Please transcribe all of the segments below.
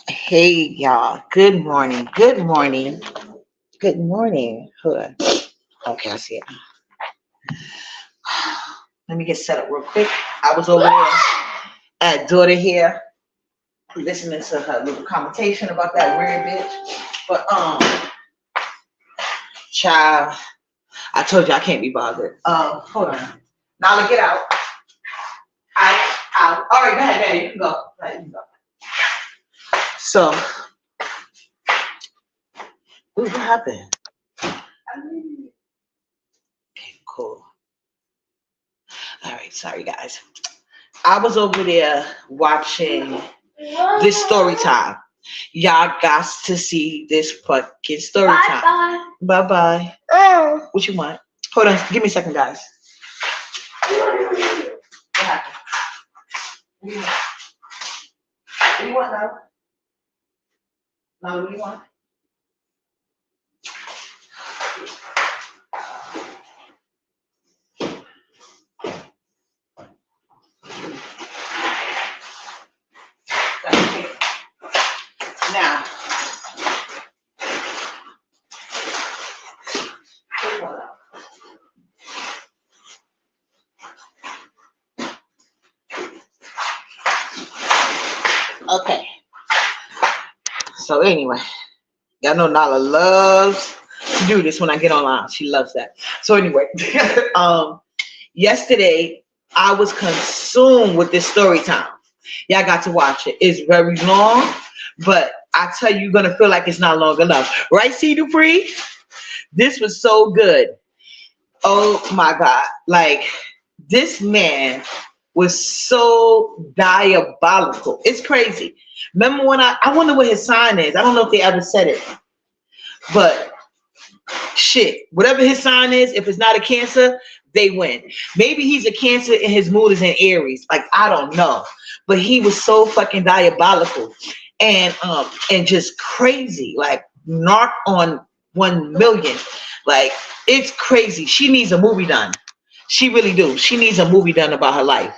Hey y'all, good morning. Good morning. Good morning. Hold on. Okay, I see it. Let me get set up real quick. I was over there at daughter here listening to her little commentation about that weird bitch. But child, I told you I can't be bothered. Hold on. Nala, get out. Out. All right, go ahead, Daddy. You can go. Go ahead, you can go. So, what happened? Okay, cool. All right, sorry guys. I was over there watching this story time. Y'all got to see this fucking story time. Bye bye. What you want? Hold on, give me a second, guys. What happened? What do you want now? Now, what do you want? Now, okay. So anyway, y'all know Nala loves to do this when I get online. She loves that. So anyway, yesterday I was consumed with this story time. Y'all got to watch it. It's very long, but I tell you, you're gonna feel like it's not long enough. Right, C. Dupree? This was so good. Oh my God. Like, this man was so diabolical. It's crazy. Remember when I wonder what his sign is. I don't know if they ever said it. But shit, whatever his sign is, if it's not a Cancer, they win. Maybe he's a Cancer and his mood is in Aries. Like, I don't know. But he was so fucking diabolical and just crazy. Like, narc on 1 million. Like, it's crazy. She needs a movie done. She really do. She needs a movie done about her life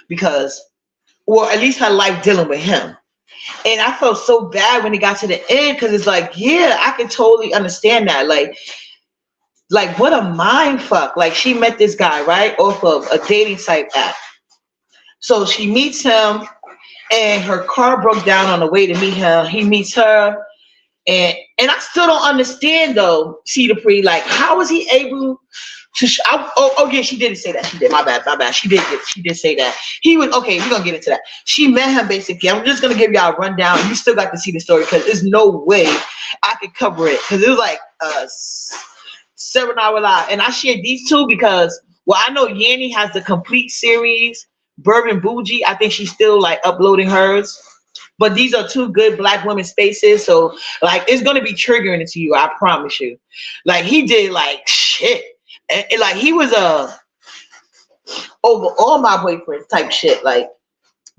because, or at least her life dealing with him. And I felt so bad when it got to the end because it's like, yeah, I can totally understand that. Like what a mind fuck. Like, she met this guy, right, off of a dating site app. So she meets him and her car broke down on the way to meet him. He meets her. And I still don't understand though, Cedar Pre, like how was he able to oh yeah, she did say that. She did. My bad. She did say that. He was okay, we're gonna get into that. She met him basically. I'm just gonna give y'all a rundown. You still got to see the story because there's no way I could cover it. Because it was like a 7-hour live. And I shared these two because I know Yanni has the complete series. Bourbon Bougie, I think she's still like uploading hers. But these are two good Black women spaces. So, like, it's going to be triggering to you. I promise you. Like, he did, like, shit. And like, he was over all my boyfriends type shit. Like,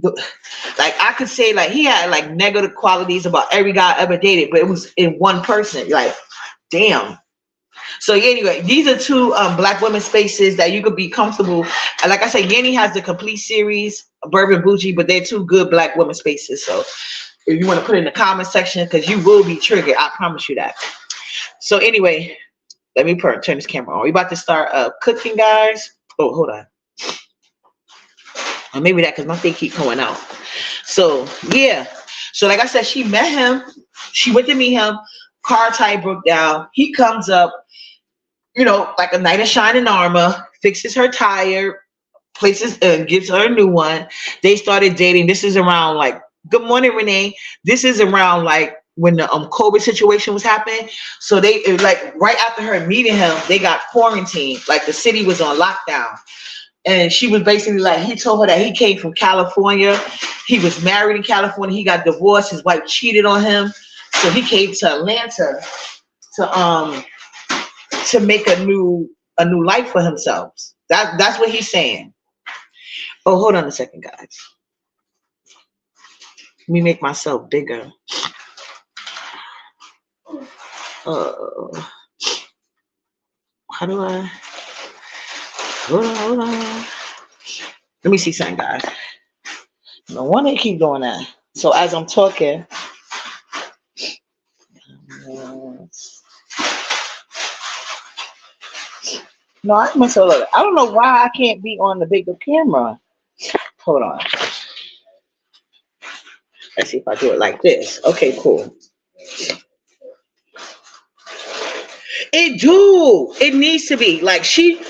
I could say, like, he had, like, negative qualities about every guy I ever dated. But it was in one person. Like, damn. So anyway, these are two Black women spaces that you could be comfortable. Like I said, Yanni has the complete series, Bourbon Bougie, but they're two good Black women spaces. So if you want to put it in the comment section, because you will be triggered, I promise you that. So anyway, let me turn this camera on. We about to start cooking, guys. Oh, hold on. Or maybe that because my thing keep going out. So yeah. So like I said, she met him. She went to meet him. Car tire broke down. He comes up. You know, like a knight in shining armor, fixes her tire, gives her a new one. They started dating. This is around like, good morning, Renee. This is around like when the COVID situation was happening. So like right after her meeting him, they got quarantined. Like the city was on lockdown. And she was basically like, he told her that he came from California. He was married in California. He got divorced. His wife cheated on him. So he came to Atlanta to make a new life for himself. That's what he's saying. Oh, hold on a second, guys. Let me make myself bigger. How do I? Hold on. Let me see something, guys. No wonder they keep doing that. So as I'm talking, no, I must have. I don't know why I can't be on the bigger camera. Hold on. Let's see if I do it like this. Okay, cool. It do. It needs to be like she.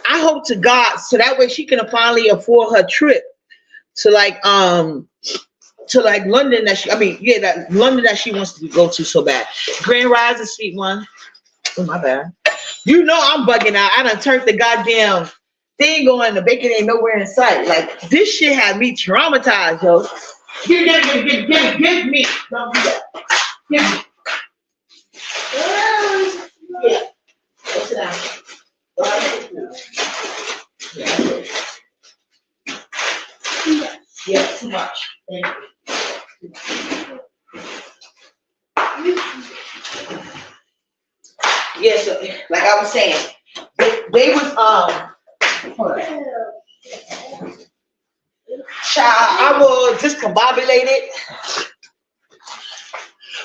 I hope to God so that way she can finally afford her trip to London that London that she wants to go to so bad. Grand Rise, sweet one. Oh my bad. You know I'm bugging out. I done turned the goddamn thing on. The bacon ain't nowhere in sight. Like this shit had me traumatized, yo. Give me. Don't do that. Give me. Yeah. Go sit down. Yeah, too much. Thank you. Yeah, so like I was saying, they was hold on. Child, I was discombobulated.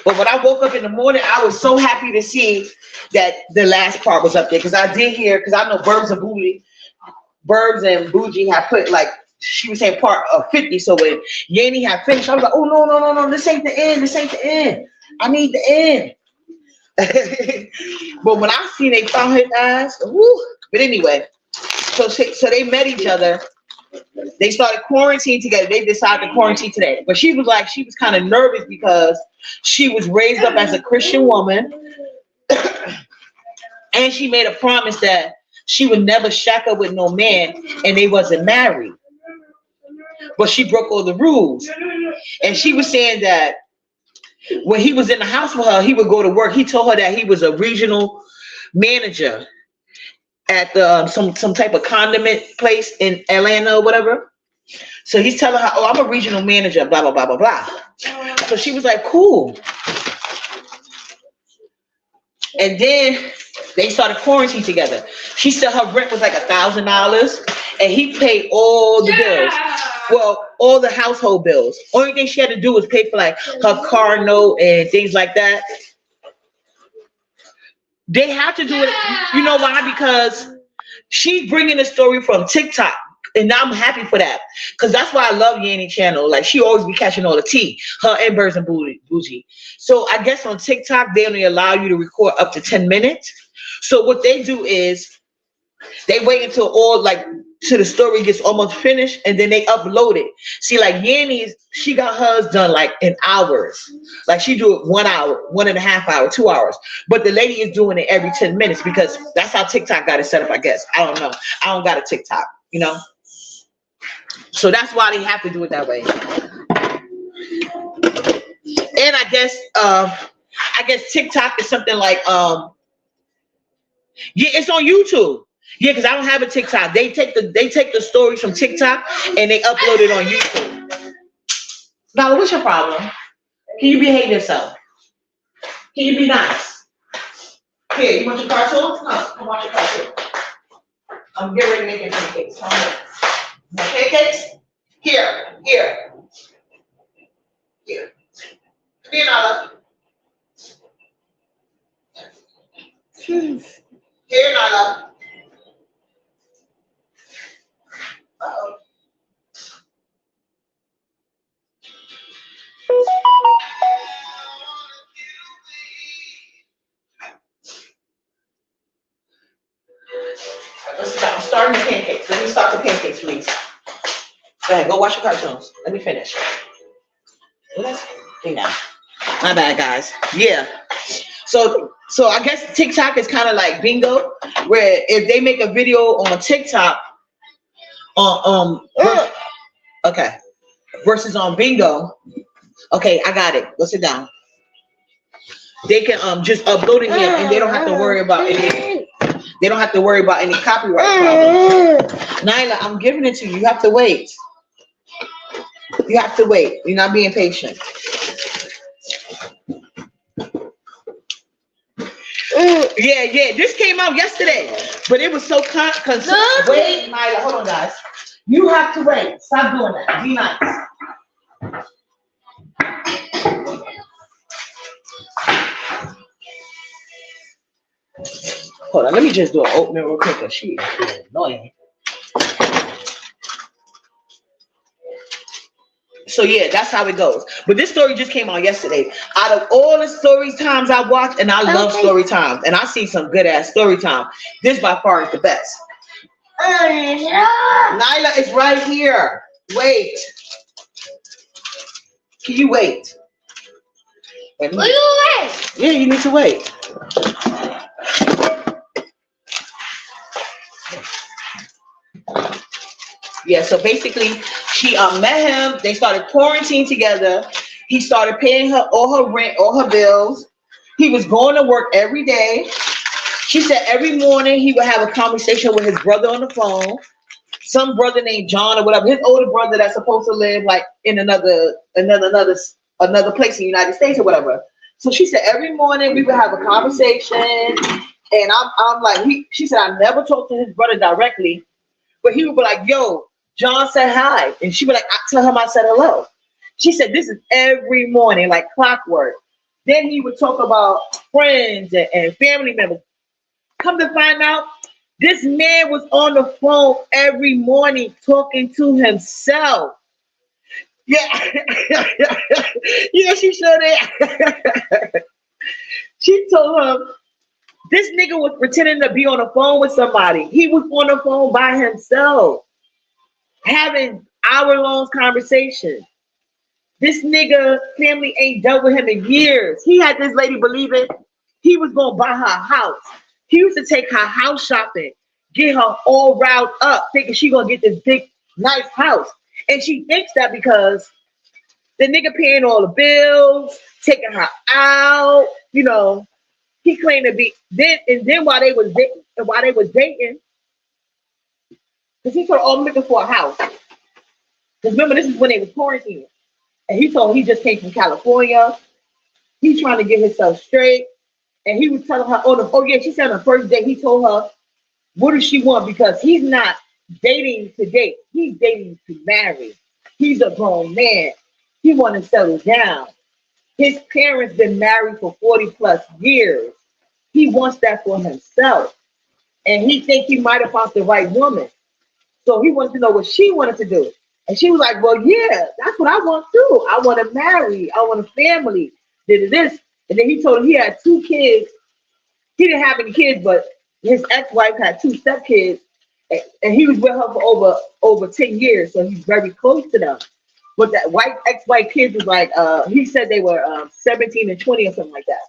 But when I woke up in the morning, I was so happy to see that the last part was up there because I did hear because I know Burbs and Bougie had put like she was saying part of 50. So when Yanni had finished, I was like, oh no, this ain't the end. This ain't the end. I need the end. But when I seen they found his ass, woo. But anyway, so they met each other. They started quarantining together. They decided to quarantine today. But she was kind of nervous because she was raised up as a Christian woman. And she made a promise that she would never shack up with no man and they wasn't married. But she broke all the rules. And she was saying that when he was in the house with her, he would go to work. He told her that he was a regional manager at some type of condiment place in Atlanta or whatever. So he's telling her, oh, I'm a regional manager, blah, blah, blah, blah, blah. So she was like, cool. And then they started quarantining together. She said her rent was like $1,000 and he paid all the bills. Well, all the household bills. Only thing she had to do was pay for like her car note and things like that. They have to do it. You know why? Because she's bringing the story from TikTok. And I'm happy for that. Because that's why I love Yanni channel. Like she always be catching all the tea. Her and Birds and Bougie. So I guess on TikTok, they only allow you to record up to 10 minutes. So what they do is they wait until till the story gets almost finished and then they upload it. See, like Yanni's, she got hers done like in hours. Like she do it 1 hour, 1.5 hours, 2 hours. But the lady is doing it every 10 minutes because that's how TikTok got it set up, I guess. I don't know. I don't got a TikTok, you know? So that's why they have to do it that way. And I guess TikTok is something like yeah, it's on YouTube. Yeah, because I don't have a TikTok. They take the stories from TikTok and they upload it on YouTube. Now, what's your problem? Can you behave yourself? Can you be nice? Here, you want your cartoon? No, come watch your cartoon. I'm getting ready to make your pancakes. Come on. My pancakes? Here. Here, Nala. Here, Nala. Uh-oh. I'm starting the pancakes. Let me start the pancakes, please. Go ahead, go watch your cartoons. Let me finish. Now. My bad, guys. Yeah. So I guess TikTok is kind of like bingo, where if they make a video on TikTok, okay, versus on bingo. Okay, I got it. Go sit down. They can just upload it here, and they don't have to worry about any. They don't have to worry about any copyright problems. Nyla, I'm giving it to you. You have to wait. You have to wait. You're not being patient. Yeah. This came out yesterday, but it was so Wait, Nyla, hold on, guys. You have to wait. Stop doing that. Be nice. Hold on, let me just do an oatmeal real quick because she is annoying. So yeah, that's how it goes. But this story just came out yesterday. Out of all the story times I watched, and I love story times, and I see some good ass story time, this by far is the best. Nyla is right here. Wait. Can you wait? Will you wait? Yeah, you need to wait. Yeah, so basically, she met him. They started quarantining together. He started paying her all her rent, all her bills. He was going to work every day. She said every morning he would have a conversation with his brother on the phone. Some brother named John or whatever, his older brother that's supposed to live like in another place in the United States or whatever. So she said every morning we would have a conversation, and I'm like, she said I never talked to his brother directly, but he would be like, yo, John said hi. And she would like, I tell him I said hello. She said this is every morning, like clockwork. Then he would talk about friends and family members. Come to find out, this man was on the phone every morning talking to himself. Yeah. Yeah, she showed it. She told him, this nigga was pretending to be on the phone with somebody. He was on the phone by himself, having hour-long conversations. This nigga family ain't dealt with him in years. He had this lady believing he was gonna buy her a house. He used to take her house shopping, get her all riled up, thinking she gonna get this big, nice house. And she thinks that because the nigga paying all the bills, taking her out, you know, he claimed to be then while they was dating, because he told, oh, I'm looking for a house. Because remember, this is when they was quarantining. And he told he just came from California. He trying to get himself straight. And he was telling her, oh yeah, she said on the first day, he told her, what does she want? Because he's not dating to date. He's dating to marry. He's a grown man. He want to settle down. His parents been married for 40 plus years. He wants that for himself. And he think he might have found the right woman. So he wanted to know what she wanted to do. And she was like, well, yeah, that's what I want too. I want to marry. I want a family. Did this. And then he told him he had 2 kids. He didn't have any kids, but his ex-wife had 2 stepkids. And he was with her for over 10 years. So he's very close to them. But that ex-wife kids was like, he said they were 17 and 20 or something like that.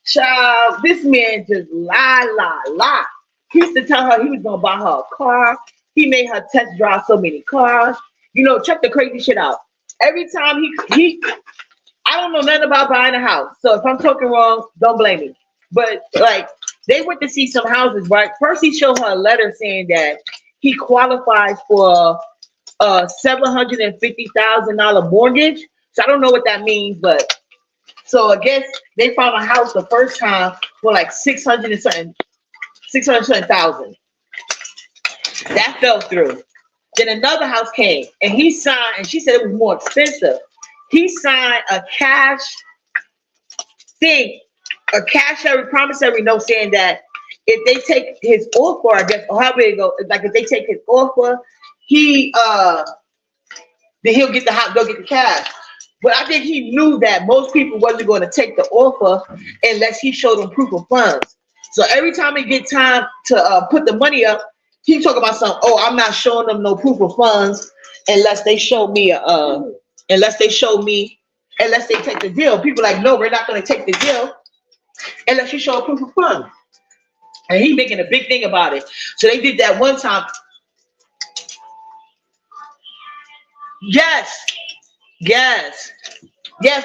Child, this man just lie. He used to tell her he was going to buy her a car. He made her test drive so many cars. You know, check the crazy shit out. Every time I don't know nothing about buying a house. So if I'm talking wrong, don't blame me. But like, they went to see some houses, right? First, he showed her a letter saying that he qualifies for a $750,000 mortgage. So I don't know what that means, but so I guess they found a house the first time for like 600 and something thousand. That fell through. Then another house came and he signed, and she said it was more expensive. He signed a cash promissory note saying that if they take his offer, I guess, or however it goes, like if they take his offer, then he'll get the house, they'll get the cash. But I think he knew that most people wasn't going to take the offer unless he showed them proof of funds. So every time he get time to put the money up, he talk about something. Oh, I'm not showing them no proof of funds unless they show me unless they take the deal. People like, no, we're not going to take the deal unless you show a proof of funds. And he making a big thing about it. So they did that one time. Yes,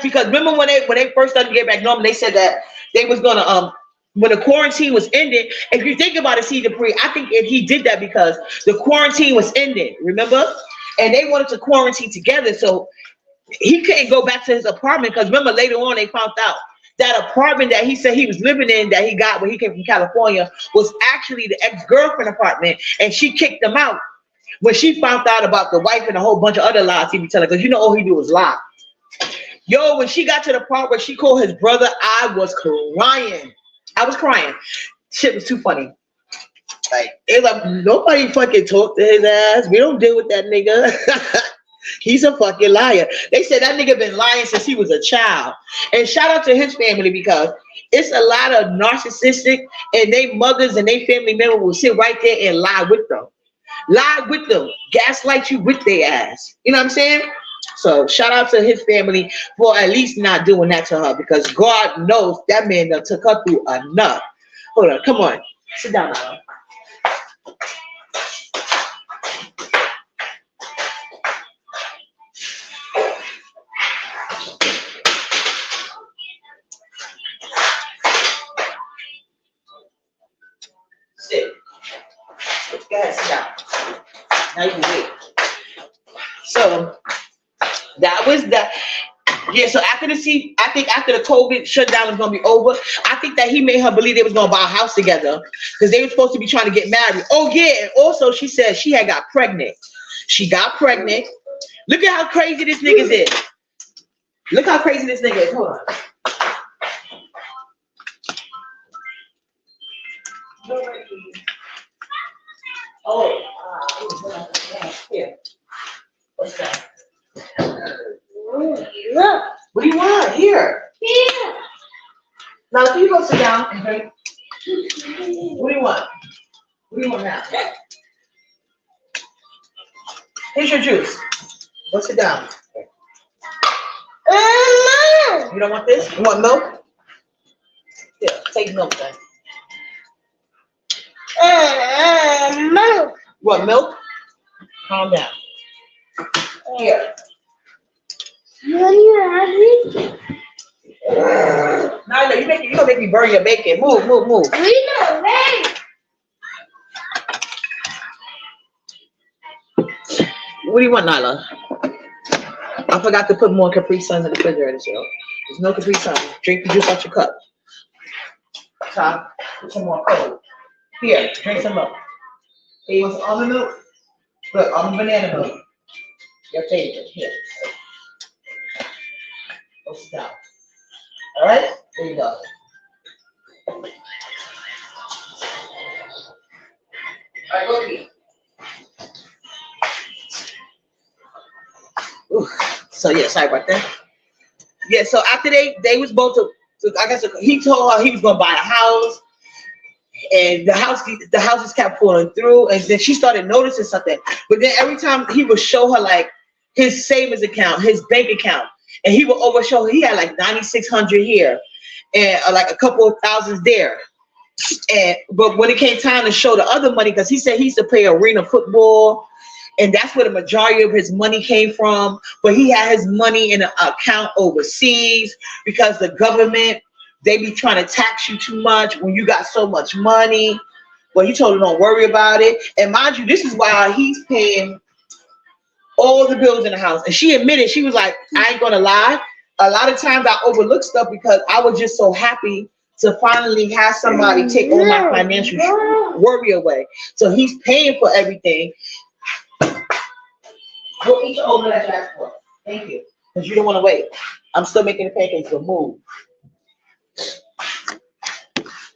because remember when they first started to get back normal, they said that they was gonna when the quarantine was ending. If you think about it, see Dupree, I think if he did that because the quarantine was ending, remember? And they wanted to quarantine together, so he couldn't go back to his apartment because remember later on they found out that apartment that he said he was living in that he got when he came from California was actually the ex-girlfriend apartment, and she kicked him out. When she found out about the wife and a whole bunch of other lies he be telling, because you know all he do is lie. Yo, when she got to the part where she called his brother, I was crying. I was crying. Shit was too funny. Like, it's like nobody fucking talk to his ass. We don't deal with that nigga. He's a fucking liar. They said that nigga been lying since he was a child. And shout out to his family because it's a lot of narcissistic and they mothers and they family members will sit right there and lie with them. Lie with them. Gaslight you with their ass. You know what I'm saying? So shout out to his family for at least not doing that to her because God knows that man done took her through enough. Hold on, come on. Sit down now. Sit. Go ahead, sit down. Now you can wait. So that was that. Yeah, so I think after the COVID shutdown was gonna be over, I think that he made her believe they was gonna buy a house together because they were supposed to be trying to get married. Oh yeah, and also she said she had got pregnant. She got pregnant. Look at how crazy this nigga is. Look how crazy this nigga is. Hold on. Oh, here. What's that? Look. What do you want? Here. Here. Now, can you go sit down and drink? What do you want? What do you want now? Here's your juice. Go sit down. You don't want this? You want milk? Yeah, take milk then. Milk. You want milk? Calm down. Here. When you hungry? No, you gonna make me burn your bacon. Move. We know, right? What do you want, Nyla? I forgot to put more Capri Suns in the refrigerator, so there's no Capri Sun. Drink the juice out your cup. Top, put some more cold. Here, drink some milk. Hey, you want some almond milk? Look, almond banana milk. Your favorite. Here. Go sit down. All right? There you go. All right, go eat. Ooh. So yeah, sorry about that. Yeah, so after they was both to I guess he told her he was gonna buy a house, and the houses kept falling through, and then she started noticing something. But then every time he would show her like his savings account, his bank account, and he would overshow her, he had like 9,600 here, and like a couple of thousands there. But when it came time to show the other money, because he said he used to play arena football. And that's where the majority of his money came from. But he had his money in an account overseas because the government, they be trying to tax you too much when you got so much money. But he told her don't worry about it. And mind you, this is why he's paying all the bills in the house. And she admitted, she was like, I ain't gonna lie. A lot of times I overlook stuff because I was just so happy to finally have somebody take all my financial worry away. So he's paying for everything. Go eat your oatmeal that you asked for. Thank you. Because you don't want to wait. I'm still making the pancakes, so move.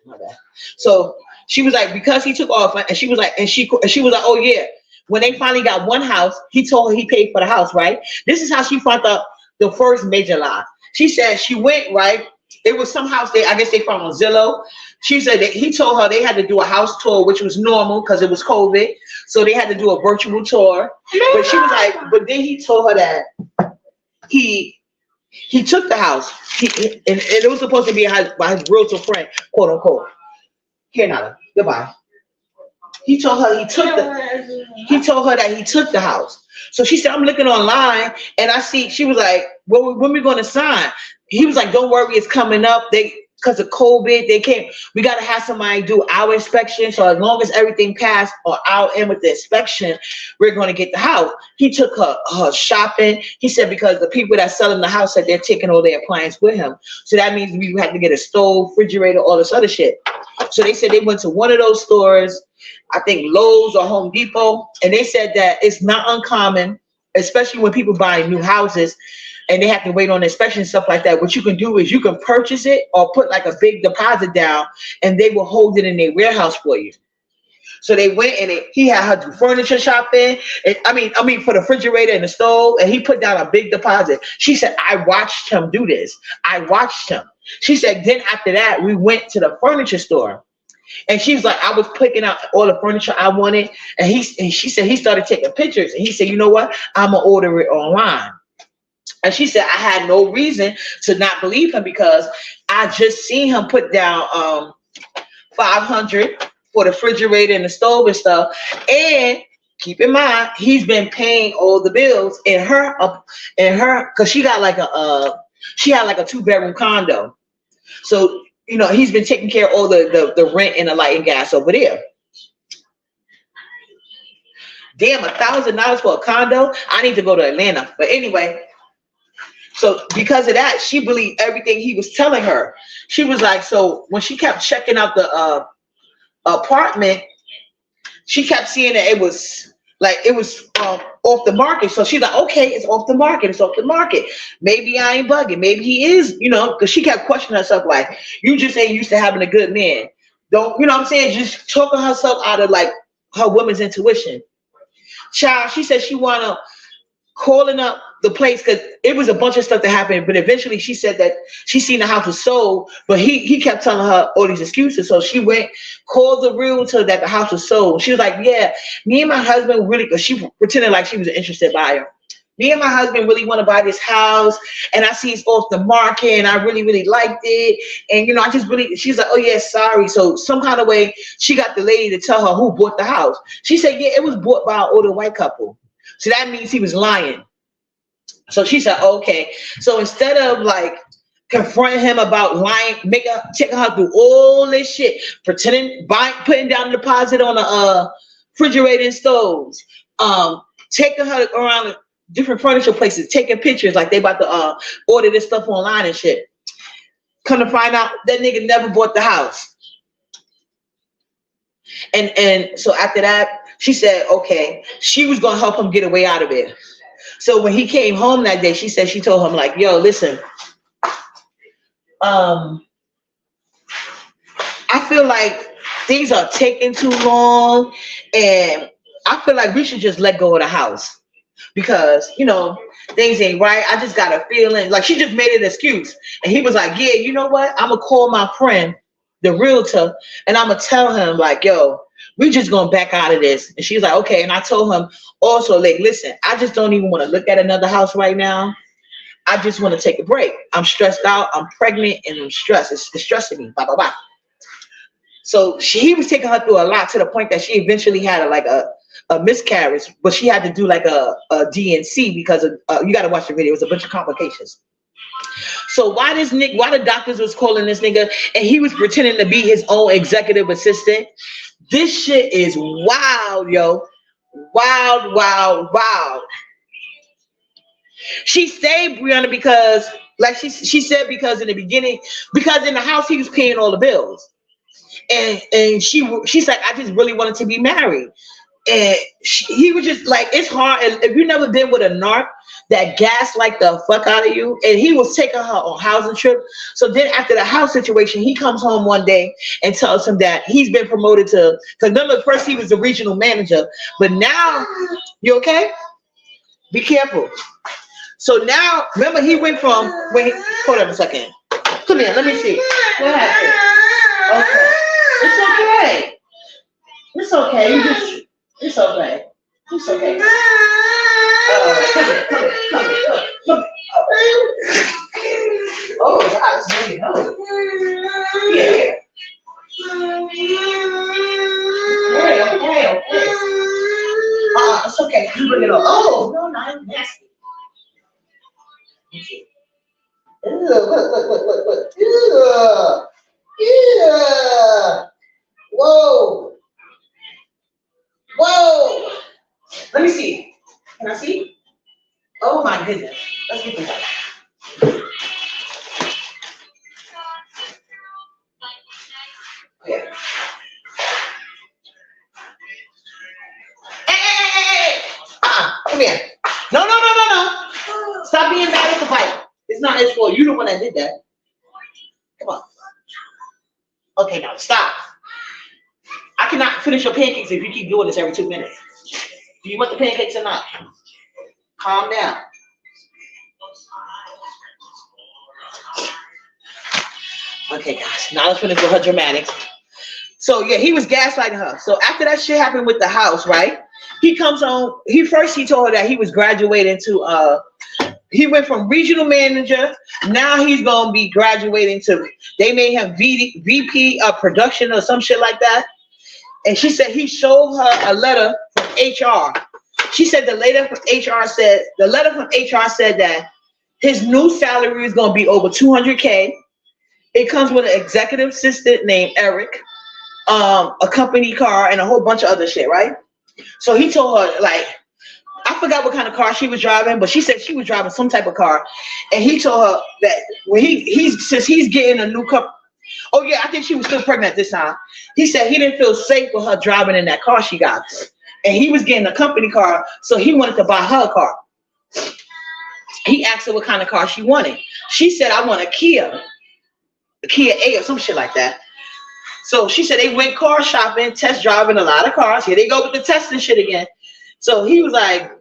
My bad. So she was like, because he took off, and she was like, oh yeah. When they finally got one house, he told her he paid for the house, right? This is how she found out the first major lie. She said she went, right? It was some house I guess they found on Zillow. She said that he told her they had to do a house tour, which was normal because it was COVID. So they had to do a virtual tour. But she was like, but then he told her that he took the house. And it was supposed to be by his realtor friend, quote unquote. Here, Nala, goodbye. He told her he told her that he took the house. So she said, I'm looking online and I see, she was like, well, when we going to sign? He was like, don't worry, it's coming up. Because of COVID, we got to have somebody do our inspection. So as long as everything passed or our end with the inspection, we're going to get the house. He took her shopping. He said, because the people that selling the house said they're taking all their appliances with him. So that means we have to get a stove, refrigerator, all this other shit. So they said they went to one of those stores, I think Lowe's or Home Depot, and they said that it's not uncommon, especially when people buy new houses and they have to wait on inspection and stuff like that. What you can do is you can purchase it or put like a big deposit down, and they will hold it in their warehouse for you. So they went and he had her do furniture shopping. And I mean for the refrigerator and the stove, and he put down a big deposit. She said, I watched him do this. I watched him. She said, then after that, we went to the furniture store. And she was like, I was picking out all the furniture I wanted. And she said he started taking pictures. And he said, you know what? I'm gonna order it online. And she said, I had no reason to not believe him because I just seen him put down $500 for the refrigerator and the stove and stuff. And keep in mind, he's been paying all the bills in her because she got like she had like a 2-bedroom condo. So, you know, he's been taking care of all the rent and the light and gas over there. Damn, $1,000 for a condo. I need to go to Atlanta. But anyway, so because of that, she believed everything he was telling her. She was like, so when she kept checking out the apartment, she kept seeing that it was off the market. So she's like, okay, it's off the market. It's off the market. Maybe I ain't bugging. Maybe he is, you know, because she kept questioning herself like, you just ain't used to having a good man. Don't, you know what I'm saying? Just talking herself out of like her woman's intuition. Child, she said she wanna calling up the place because it was a bunch of stuff that happened, but eventually she said that she seen the house was sold, but he kept telling her all these excuses. So she went, called the realtor that the house was sold. She was like, yeah, me and my husband really, because she pretended like she was an interested buyer. Me and my husband really want to buy this house, and I see it's off the market, and I really, really liked it. And, you know, I just really, she's like, oh, yeah, sorry. So some kind of way, she got the lady to tell her who bought the house. She said, yeah, it was bought by an older white couple. So that means he was lying. So she said, okay. So instead of like confronting him about lying, taking her through all this shit, pretending, putting down a deposit on a refrigerator and stoves, taking her around different furniture places, taking pictures like they about to order this stuff online and shit. Come to find out that nigga never bought the house. And so after that, she said, okay, she was gonna help him get away out of it. So when he came home that day, she said she told him like, yo, listen, I feel like things are taking too long, and I feel like we should just let go of the house because, you know, things ain't right. I just got a feeling like she just made an excuse. And he was like, yeah, you know what? I'm gonna call my friend, the realtor, and I'm gonna tell him like, yo, we just gonna back out of this. And she's like, okay. And I told him also, like, listen, I just don't even want to look at another house right now. I just want to take a break. I'm stressed out. I'm pregnant and I'm stressed. It's stressing me. Blah, blah, blah. So he was taking her through a lot to the point that she eventually had a miscarriage, but she had to do like a DNC because of, you got to watch the video. It was a bunch of complications. So why the doctors was calling this nigga and he was pretending to be his own executive assistant? This shit is wild, yo. Wild, wild, wild. She stayed, Brianna, because like she said, because in the beginning, because in the house he was paying all the bills. And she's like, I just really wanted to be married. And he was just like, it's hard. And if you've never been with a narc that gaslight the fuck out of you, and he was taking her on housing trip. So then after the house situation, he comes home one day and tells him that he's been promoted to, because remember first he was the regional manager, but now, you okay? Be careful. So now, remember he went from, hold on a second. Come here, let me see. What happened? Okay. It's okay. It's okay. It's okay. It's okay. Come here. Oh, it's hot. It's really hot. Yeah. Okay. It's okay. You bring it on. Oh, no, not nasty. Look. Yeah. Whoa. Let me see. Can I see? Oh my goodness. Let's get this out. Yeah. Come here. No. Stop being mad at the bite. It's not his fault. You're the one that did that. Come on. Okay, now stop. I cannot finish your pancakes if you keep doing this every 2 minutes. Do you want the pancakes or not? Calm down. Okay, guys. Now let's finish with her dramatics. So yeah, he was gaslighting her. So after that shit happened with the house, right? He comes home. He told her that he was graduating to he went from regional manager. Now he's gonna be graduating to. They made him VP of production or some shit like that. And she said he showed her a letter from HR. She said the letter from HR said that his new salary is gonna be over 200K. It comes with an executive assistant named Eric, a company car, and a whole bunch of other shit, right? So he told her, like, I forgot what kind of car she was driving, but she said she was driving some type of car, and he told her that when since he's getting a new car. Oh yeah, I think she was still pregnant at this time. He said he didn't feel safe with her driving in that car she got, and he was getting a company car, so he wanted to buy her a car. He asked her what kind of car she wanted. She said, "I want a Kia A or some shit like that." So she said they went car shopping, test driving a lot of cars. Here they go with the testing shit again. So he was like,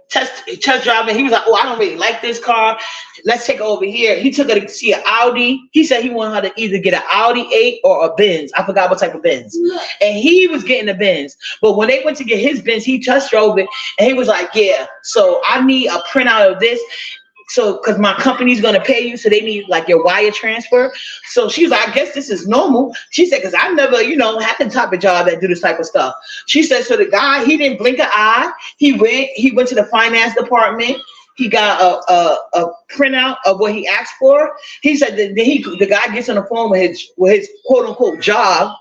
test driving. He was like, "Oh, I don't really like this car. Let's take it over here." He took her to see an Audi. He said he wanted her to either get an Audi 8 or a Benz. I forgot what type of Benz. And he was getting a Benz. But when they went to get his Benz, he test drove it. And he was like, "Yeah, so I need a printout of this. So, because my company's going to pay you, so they need like your wire transfer." So she was like, "I guess this is normal." She said, "Because I never, had the type of job that do this type of stuff." She said, so the guy, he didn't blink an eye. He went to the finance department. He got a printout of what he asked for. He said that the guy gets on the phone with his quote unquote job.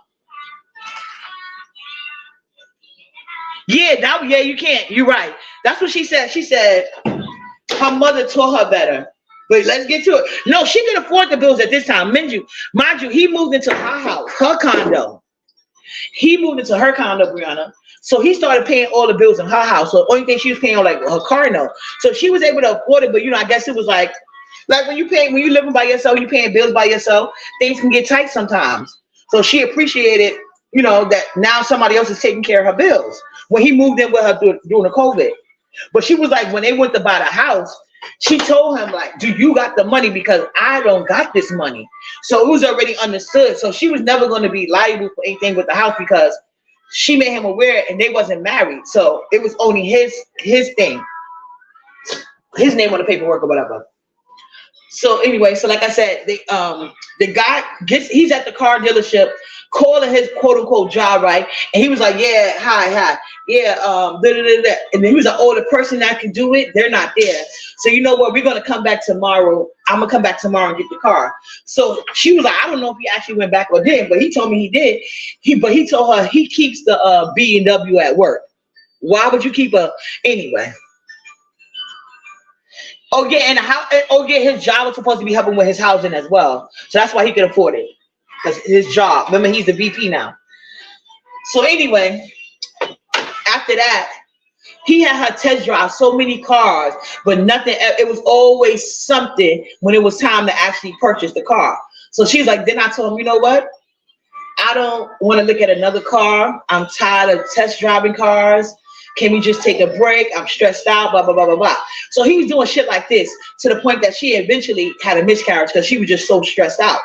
Yeah, you can't. You're right. That's what she said. She said her mother taught her better. But let's get to it. No, she could afford the bills at this time. Mind you, he moved into her house, her condo. He moved into her condo, Brianna. So he started paying all the bills in her house. So the only thing she was paying on like her car note. So she was able to afford it, but I guess it was like when you living by yourself, you paying bills by yourself, things can get tight sometimes. So she appreciated, that now somebody else is taking care of her bills. When he moved in with her during the COVID. But she was like, when they went to buy the house, she told him, like, "Do you got the money? Because I don't got this money." So it was already understood. So she was never going to be liable for anything with the house because she made him aware and they wasn't married. So it was only his thing, his name on the paperwork or whatever. So anyway, so like I said, the guy he's at the car dealership calling his quote unquote job, right? And he was like, "Yeah, hi, yeah, da, da, da, da." And then he was like, "Oh, the person that can do it, they're not there. So you know what? We're gonna come back tomorrow. I'm gonna come back tomorrow and get the car." So she was like, "I don't know if he actually went back or didn't, but he told me he did." But he told her he keeps the B&W at work. Why would you keep anyway? Oh yeah, and his job was supposed to be helping with his housing as well. So that's why he could afford it. Because his job. Remember, he's the VP now. So anyway, after that, he had her test drive so many cars, but nothing. It was always something when it was time to actually purchase the car. So she's like, then I told him, "You know what? I don't want to look at another car. I'm tired of test driving cars. Can we just take a break? I'm stressed out, blah, blah, blah, blah, blah." So he was doing shit like this to the point that she eventually had a miscarriage because she was just so stressed out.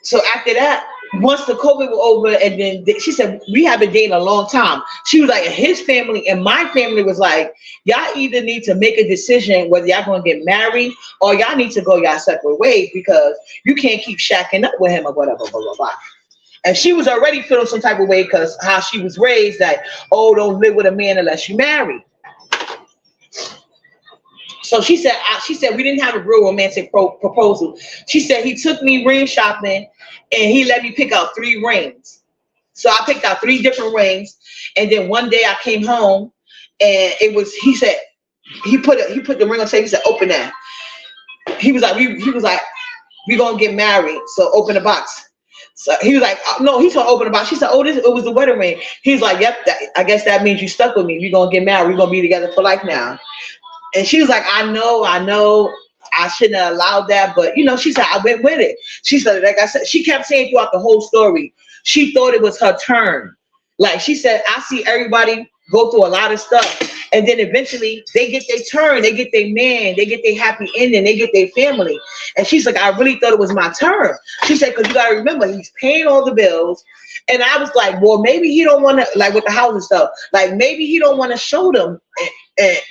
So after that, once the COVID was over, and then she said, "We have been dating a long time." She was like, his family and my family was like, "Y'all either need to make a decision whether y'all going to get married or y'all need to go y'all separate ways because you can't keep shacking up with him or whatever, blah, blah, blah." And she was already feeling some type of way because how she was raised that, "Oh, don't live with a man unless you marry." So she said, we didn't have a real romantic proposal. She said he took me ring shopping and he let me pick out 3 rings. So I picked out 3 different rings. And then one day I came home and he said, he put the ring on the table. He said, "Open that." He was like, we gonna get married. So open the box. So he was like, no, he's gonna open about. She said, oh, this it was the wedding ring. He's like, yep, I guess that means you stuck with me. We're gonna get married. We're gonna be together for life now. And she was like, I know, I shouldn't have allowed that, but she said I went with it. She said, like I said, she kept saying throughout the whole story, she thought it was her turn. Like she said, I see everybody go through a lot of stuff, and then eventually they get their turn, they get their man, they get their happy ending, they get their family. And she's like, I really thought it was my turn. She said, because you gotta remember, he's paying all the bills. And I was like, well, maybe he don't want to, like with the house and stuff, like maybe he don't want to show them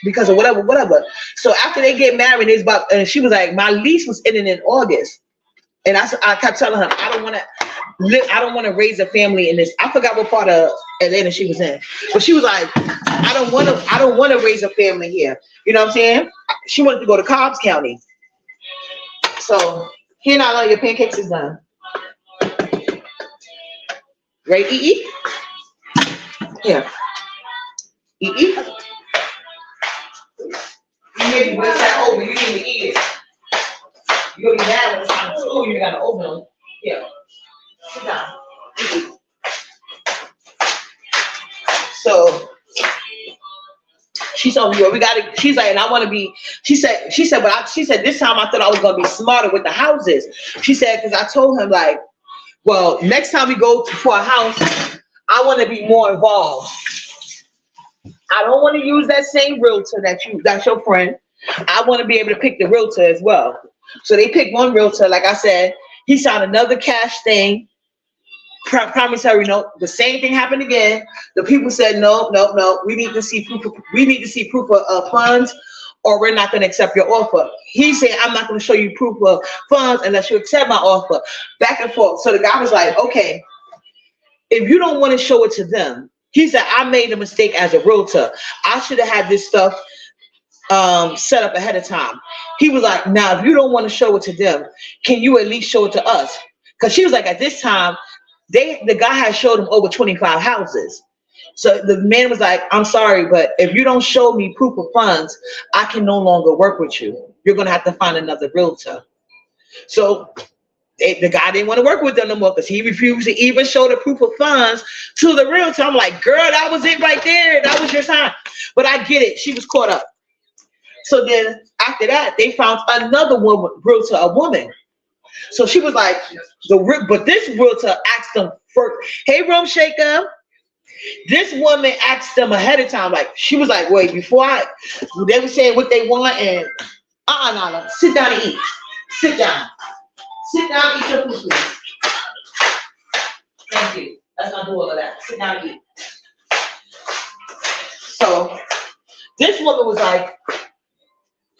because of whatever. So after they get married, it's about, and she was like, my lease was ending in August. And I kept telling her, I don't want to raise a family in this. I forgot what part of Atlanta she was in, but she was like, I don't want to raise a family here. You know what I'm saying? She wanted to go to Cobbs County. So here now, your pancakes is done. Right, E? Here. E? You maybe waste that open. You need to eat it. You're gonna be mad when it's time to school. You gotta open them. Yeah. Sit down. So she told me, well, we gotta. She's like, and I want to be. She said, but she said this time I thought I was gonna be smarter with the houses. She said, because I told him like, well, next time we go for a house, I want to be more involved. I don't want to use that same realtor that's your friend. I want to be able to pick the realtor as well. So they picked one realtor. Like I said, he signed another cash thing, promissory note. The same thing happened again. The people said, no. We need to see proof of funds, or we're not going to accept your offer. He said, I'm not going to show you proof of funds unless you accept my offer. Back and forth. So the guy was like, okay, if you don't want to show it to them, he said, I made a mistake as a realtor. I should have had this stuff set up ahead of time. He was like, now, if you don't want to show it to them, can you at least show it to us? Because she was like, at this time, the guy had showed him over 25 houses. So the man was like, I'm sorry, but if you don't show me proof of funds, I can no longer work with you. You're going to have to find another realtor. So the guy didn't want to work with them no more because he refused to even show the proof of funds to the realtor. I'm like, girl, that was it right there. That was your time. But I get it. She was caught up. So then after that, they found another realtor, a woman. So she was like, but this realtor asked them first, hey, Room Shaker. This woman asked them ahead of time, like she was like, wait, they were saying what they want and no, sit down and eat. Sit down. Sit down and eat your food, please. Thank you. Let's not do all of that. Sit down and eat. So this woman was like,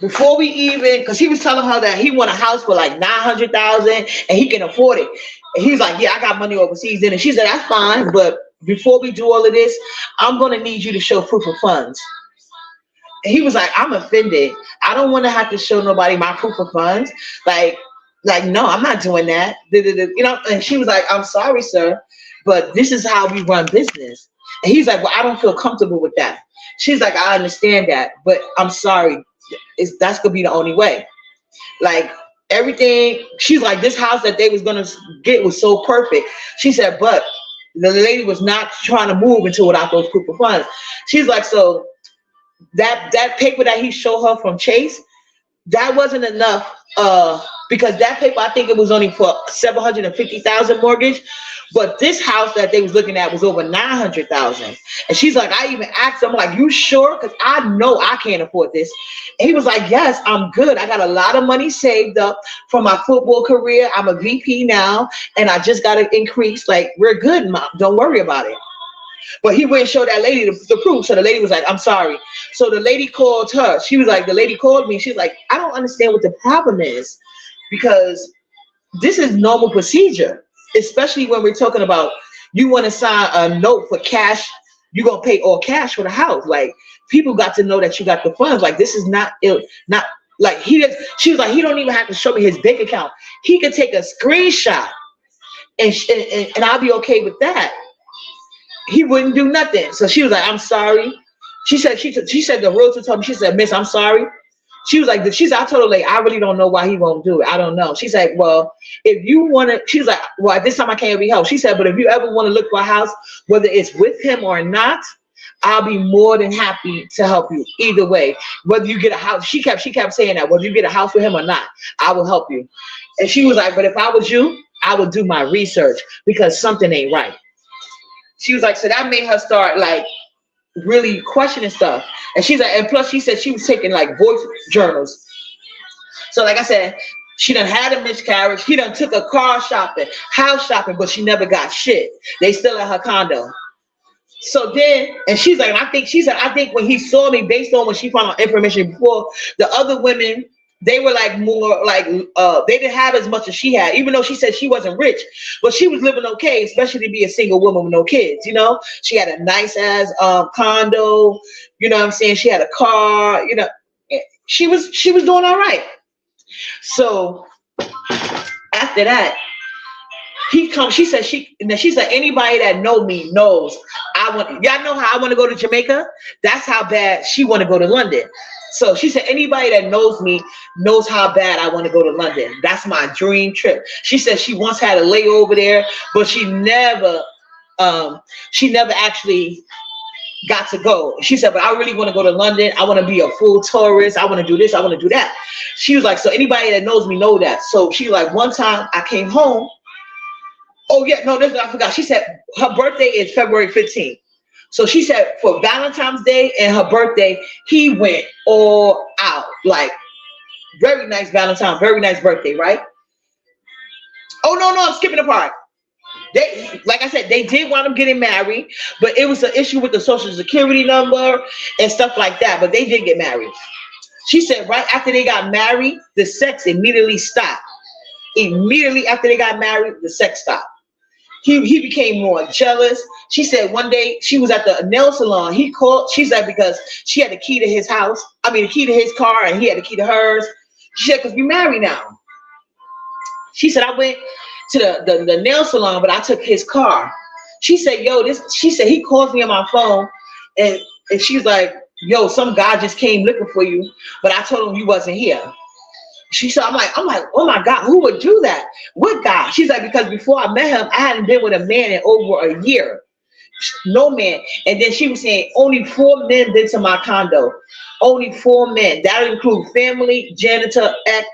before we even, because he was telling her that he want a house for like $900,000 and he can afford it. And he's like, yeah, I got money overseas. And she said, that's fine, but before we do all of this, I'm going to need you to show proof of funds. And he was like, I'm offended. I don't want to have to show nobody my proof of funds. Like, no, I'm not doing that. You know, and she was like, I'm sorry, sir, but this is how we run business. And he's like, well, I don't feel comfortable with that. She's like, I understand that, but I'm sorry. That's going to be the only way. Like, everything, she's like, this house that they was going to get was so perfect. She said, but the lady was not trying to move until without those proof of funds. She's like, so that paper that he showed her from Chase, that wasn't enough because that paper, I think it was only for $750,000 mortgage, but this house that they was looking at was over $900,000. And she's like, I even asked him, like, you sure? Because I know I can't afford this. And he was like, yes, I'm good. I got a lot of money saved up from my football career. I'm a VP now, and I just got to increase. Like, we're good, Mom. Don't worry about it. But he wouldn't show that lady the proof. So the lady was like, I'm sorry. So the lady called her. She was like, the lady called me. She's like, I don't understand what the problem is, because this is normal procedure, especially when we're talking about you want to sign a note for cash. You're going to pay all cash for the house. Like, people got to know that you got the funds. Like, this is not like she was like, he don't even have to show me his bank account. He could take a screenshot and I'll be okay with that. He wouldn't do nothing. So she was like, I'm sorry. She said the realtor told me, she said, Miss, I'm sorry. She was like, I told her, like, I really don't know why he won't do it. I don't know. She's like, well, if you want to, she's like, well, at this time I can't be helped. She said, but if you ever want to look for a house, whether it's with him or not, I'll be more than happy to help you either way. Whether you get a house, she kept saying that, whether you get a house with him or not, I will help you. And she was like, but if I was you, I would do my research because something ain't right. She was like, so that made her start like really questioning stuff. And she's like, and plus she said she was taking like voice journals. So like I said, she done had a miscarriage. He done took a car shopping, house shopping, but she never got shit. They still at her condo. So then, and she's like, I think when he saw me, based on when she found out information before, the other women, they were like more like, they didn't have as much as she had, even though she said she wasn't rich, but she was living okay, especially to be a single woman with no kids, you know? She had a nice ass condo, you know what I'm saying? She had a car, you know, she was doing all right. So after that, he comes, she said, anybody that know me knows y'all know how I want to go to Jamaica? That's how bad she want to go to London. So she said, anybody that knows me knows how bad I want to go to London. That's my dream trip. She said she once had a layover there, but she never actually got to go. She said, but I really want to go to London. I want to be a full tourist. I want to do this. I want to do that. She was like, so anybody that knows me know that. So she like, one time I came home. Oh yeah, no, this I forgot. She said her birthday is February 15th. So she said for Valentine's Day and her birthday, he went all out. Like, very nice Valentine, very nice birthday, right? Oh no, I'm skipping a part. They, like I said, they did wind up getting married, but it was an issue with the social security number and stuff like that. But they did get married. She said right after they got married, the sex immediately stopped. Immediately after they got married, the sex stopped. He became more jealous. She said one day she was at the nail salon. He called. She said because she had the key to his house. I mean, the key to his car, and he had the key to hers. She said, because we married now. She said, I went to the nail salon, but I took his car. She said, she said, he calls me on my phone, and she's like, yo, some guy just came looking for you, but I told him you wasn't here. She said, I'm like, oh my God, who would do that? What guy? She's like, because before I met him, I hadn't been with a man in over a year. No man. And then she was saying, only 4 men been to my condo. Only 4 men. That would include family, janitor, ex,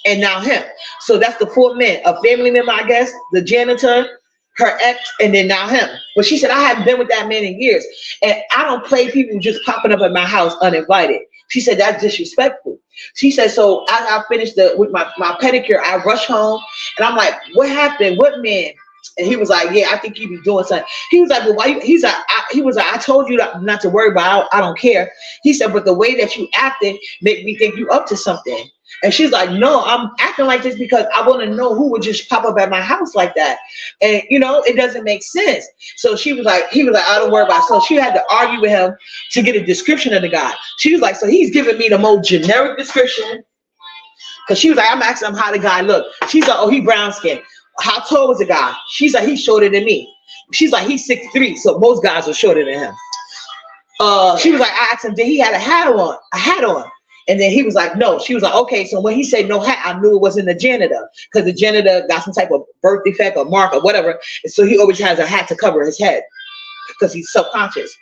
and now him. So that's the 4 men. A family member, I guess, the janitor, her ex, and then now him. But she said, I haven't been with that man in years. And I don't play people just popping up at my house uninvited. She said, that's disrespectful. She said, so I finished with my pedicure, I rushed home, and I'm like, what happened? What man? And he was like, yeah, I think you be doing something. He was like, well, why? He was like, I told you not to worry about it. I don't care. He said, but the way that you acted make me think you up to something. And she's like, no, I'm acting like this because I want to know who would just pop up at my house like that. And, you know, it doesn't make sense. So he was like, I don't worry about it. So she had to argue with him to get a description of the guy. She was like, so he's giving me the most generic description. Because she was like, I'm asking him how the guy looked. She's like, oh, he brown skin. How tall was the guy? She's like, he's shorter than me. She's like, he's 6'3", so most guys are shorter than him. She was like, I asked him, did he have a hat on? And then he was like, no. She was like, okay. So when he said no hat, I knew it wasn't the janitor, because the janitor got some type of birth defect or mark or whatever. And so he always has a hat to cover his head because he's subconscious.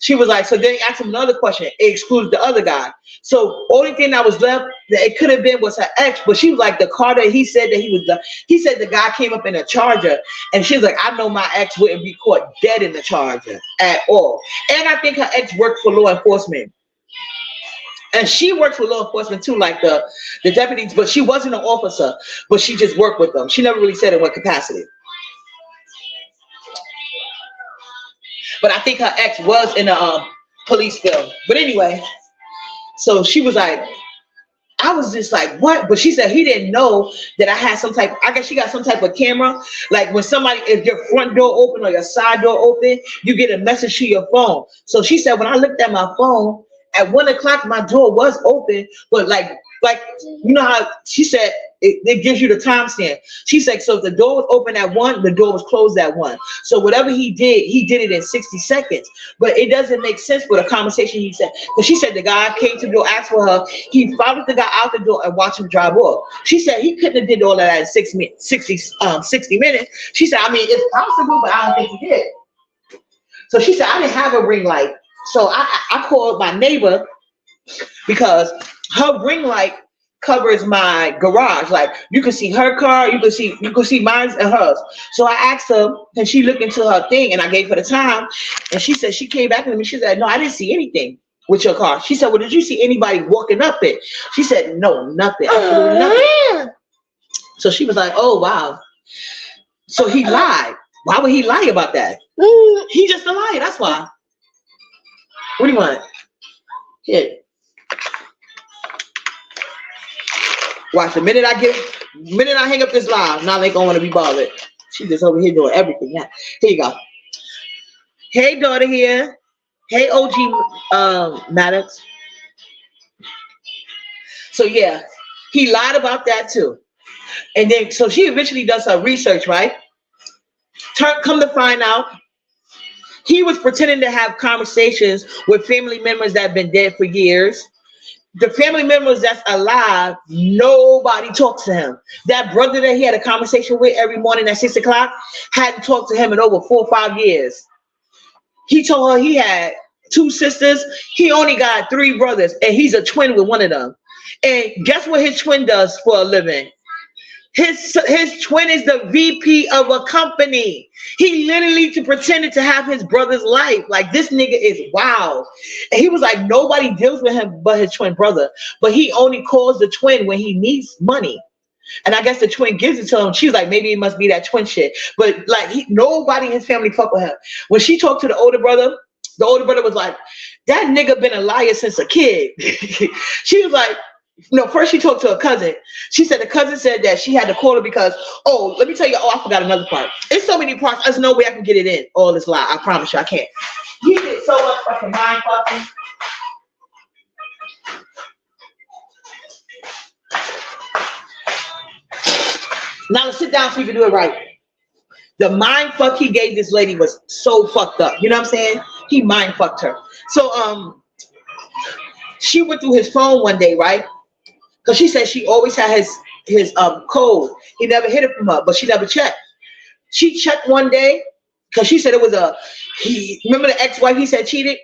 She was like, so then he asked him another question. It excludes the other guy. So only thing that was left that it could have been was her ex. But she was like, the car that he said that he said the guy came up in a Charger. And she was like, I know my ex wouldn't be caught dead in the Charger at all. And I think her ex worked for law enforcement. And she works for law enforcement too, like the deputies, but she wasn't an officer, but she just worked with them. She never really said in what capacity. But I think her ex was in a police field. But anyway, so she was like, I was just like, what? But she said he didn't know that I had some type, I guess she got some type of camera. Like when somebody, if your front door open or your side door open, you get a message to your phone. So she said, when I looked at my phone, at 1 o'clock, my door was open, but like Like, you know how she said it gives you the timestamp. She said, so if the door was open at 1, the door was closed at 1. So whatever he did it in 60 seconds. But it doesn't make sense for the conversation he said. Because she said the guy came to the door, asked for her. He followed the guy out the door and watched him drive off. She said he couldn't have did all of that in 60 minutes. She said, I mean, it's possible, but I don't think he did. So she said, I didn't have a ring light. So I called my neighbor because her ring light covers my garage. Like, you can see her car, you can see mine and hers. So I asked her, and she looked into her thing, and I gave her the time, and she said she came back to me. She said, no, I didn't see anything with your car. She said, well, did you see anybody walking up it? She said, no, nothing, absolutely nothing. So she was like, oh wow. So he lied. Why would he lie about that? He just a liar. That's why. What do you want? Here. Watch, the minute I hang up this live, now they gonna want to be bothered. She just over here doing everything. Now, here you go. Hey, daughter here. Hey, OG Maddox. So yeah, he lied about that too. And then, so she eventually does her research, right? Come to find out, he was pretending to have conversations with family members that have been dead for years. The family members that's alive, nobody talks to him. That brother that he had a conversation with every morning at 6 o'clock hadn't talked to him in over 4 or 5 years. He told her he had 2 sisters. He only got 3 brothers, and he's a twin with one of them. And guess what his twin does for a living? His twin is the VP of a company. He literally pretended to have his brother's life. Like, this nigga is wild. And he was like, nobody deals with him but his twin brother. But he only calls the twin when he needs money. And I guess the twin gives it to him. She's like, maybe it must be that twin shit. But like, nobody in his family fuck with him. When she talked to the older brother was like, that nigga been a liar since a kid. She was like, no, first she talked to her cousin. She said the cousin said that she had to call her because, oh, let me tell you, I forgot another part. It's so many parts, there's no way I can get it in. All this lie, I promise you, I can't. You did so much fucking mind fucking. Now let's sit down so you can do it right. The mind fuck he gave this lady was so fucked up. You know what I'm saying? He mind fucked her. So she went through his phone one day, right? Because she said she always had his code. He never hid it from her, but she never checked. She checked one day because she said it was remember the ex-wife he said cheated?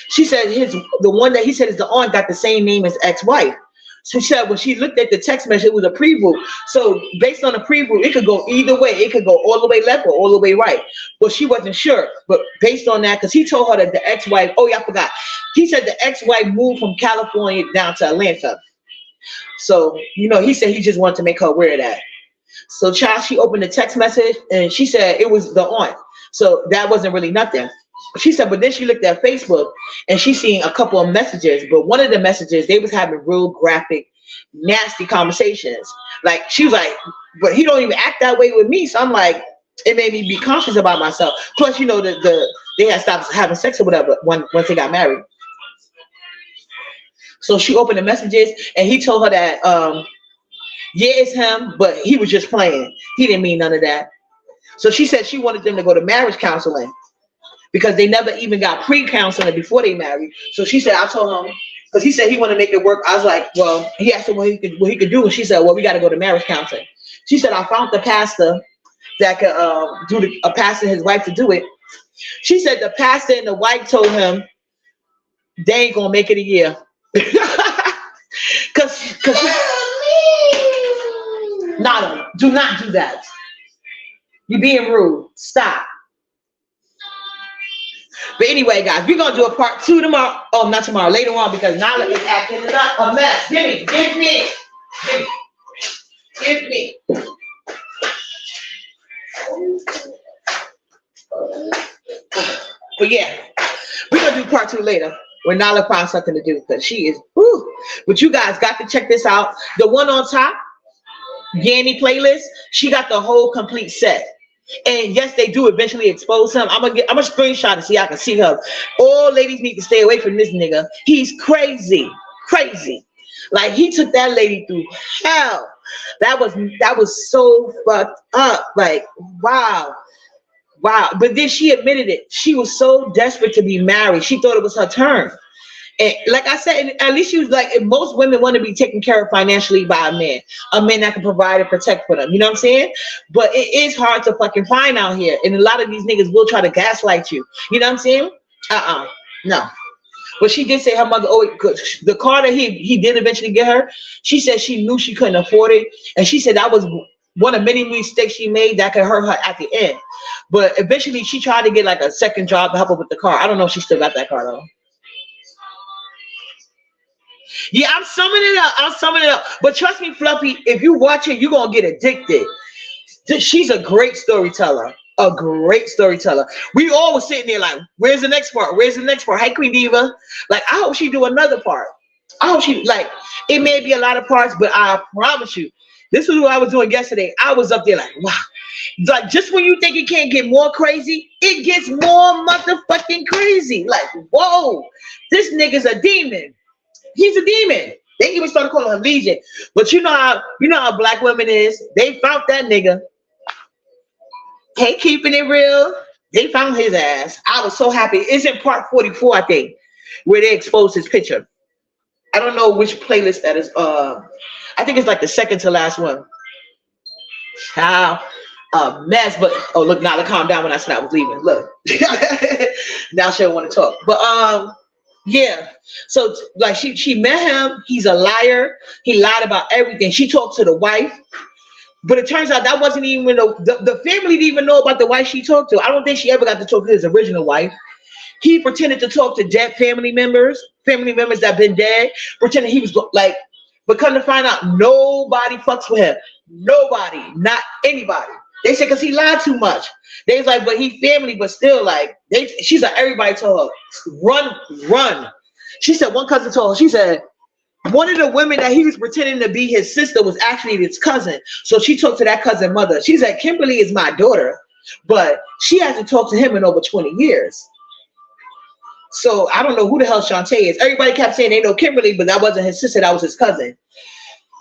She said the one that he said is the aunt got the same name as ex-wife. So she said when she looked at the text message, it was a preview. So based on the preview, it could go either way. It could go all the way left or all the way right. But she wasn't sure. But based on that, because he told her that the ex-wife, oh yeah, I forgot. He said the ex-wife moved from California down to Atlanta. So, you know, he said he just wanted to make her aware of that. So child, she opened the text message and she said it was the aunt. So that wasn't really nothing. She said, but then she looked at Facebook and she seen a couple of messages. But one of the messages, they was having real graphic, nasty conversations. Like, she was like, but he don't even act that way with me. So I'm like, it made me be conscious about myself. Plus, you know, they had stopped having sex or whatever once they got married. So she opened the messages and he told her that, yeah, it's him, but he was just playing. He didn't mean none of that. So she said she wanted them to go to marriage counseling because they never even got pre-counseling before they married. So she said, I told him, because he said he wanted to make it work. I was like, well, he asked her what he could do. And she said, well, we got to go to marriage counseling. She said, I found the pastor that could a pastor and his wife to do it. She said the pastor and the wife told him they ain't going to make it a year. Because Nala, do not do that. You're being rude. Stop. But anyway, guys, we're gonna do a part 2 tomorrow. Oh, not tomorrow, later on, because Nala is acting a mess. Give me. But yeah, we're gonna do part 2 later when Nala finds something to do, because she is whoo. But you guys got to check this out. The one on top, Yanni playlist, she got the whole complete set. And yes, they do eventually expose him. I'm gonna screenshot and see I can see her. All ladies need to stay away from this nigga. He's crazy. Like he took that lady through hell. That was so fucked up. Like, wow. Wow. But then she admitted it. She was so desperate to be married. She thought it was her turn. And like I said, at least she was like, most women want to be taken care of financially by a man that can provide and protect for them. You know what I'm saying? But it is hard to fucking find out here. And a lot of these niggas will try to gaslight you. You know what I'm saying? No. But she did say her mother, the car that he did eventually get her, she said she knew she couldn't afford it. And she said that was one of many mistakes she made that could hurt her at the end. But eventually she tried to get like a second job to help her with the car. I don't know if she still got that car though. Yeah, I'm summing it up. But trust me, Fluffy, if you watch it, you're going to get addicted. She's a great storyteller. A great storyteller. We all were sitting there like, where's the next part? Where's the next part? Hey, Queen Diva. Like, I hope she do another part. I hope she, like, it may be a lot of parts, but I promise you, this is what I was doing yesterday. I was up there like, wow. Like, just when you think it can't get more crazy, it gets more motherfucking crazy. Like, whoa, this nigga's a demon. He's a demon. They even started calling him Legion. But you know how black women is. They found that nigga. Hey, keeping it real. They found his ass. I was so happy. It's in part 44, I think, where they exposed his picture. I don't know which playlist that is. I think it's like the second to last one. Child, a mess. But oh look, now to calm down when I said I was leaving. Look, now she don't want to talk. But yeah. So like she met him. He's a liar. He lied about everything. She talked to the wife. But it turns out that wasn't even the family didn't even know about the wife she talked to. I don't think she ever got to talk to his original wife. He pretended to talk to dead family members that been dead, pretending he was like, but come to find out, nobody fucks with him. Nobody, not anybody. They said because he lied too much. They was like, but he family, but still like, she's like, everybody told her, run. She said one cousin told her, she said, one of the women that he was pretending to be his sister was actually his cousin. So she talked to that cousin mother. She said, Kimberly is my daughter, but she hasn't talked to him in over 20 years. So I don't know who the hell Shantae is. Everybody kept saying they know Kimberly, but that wasn't his sister, that was his cousin.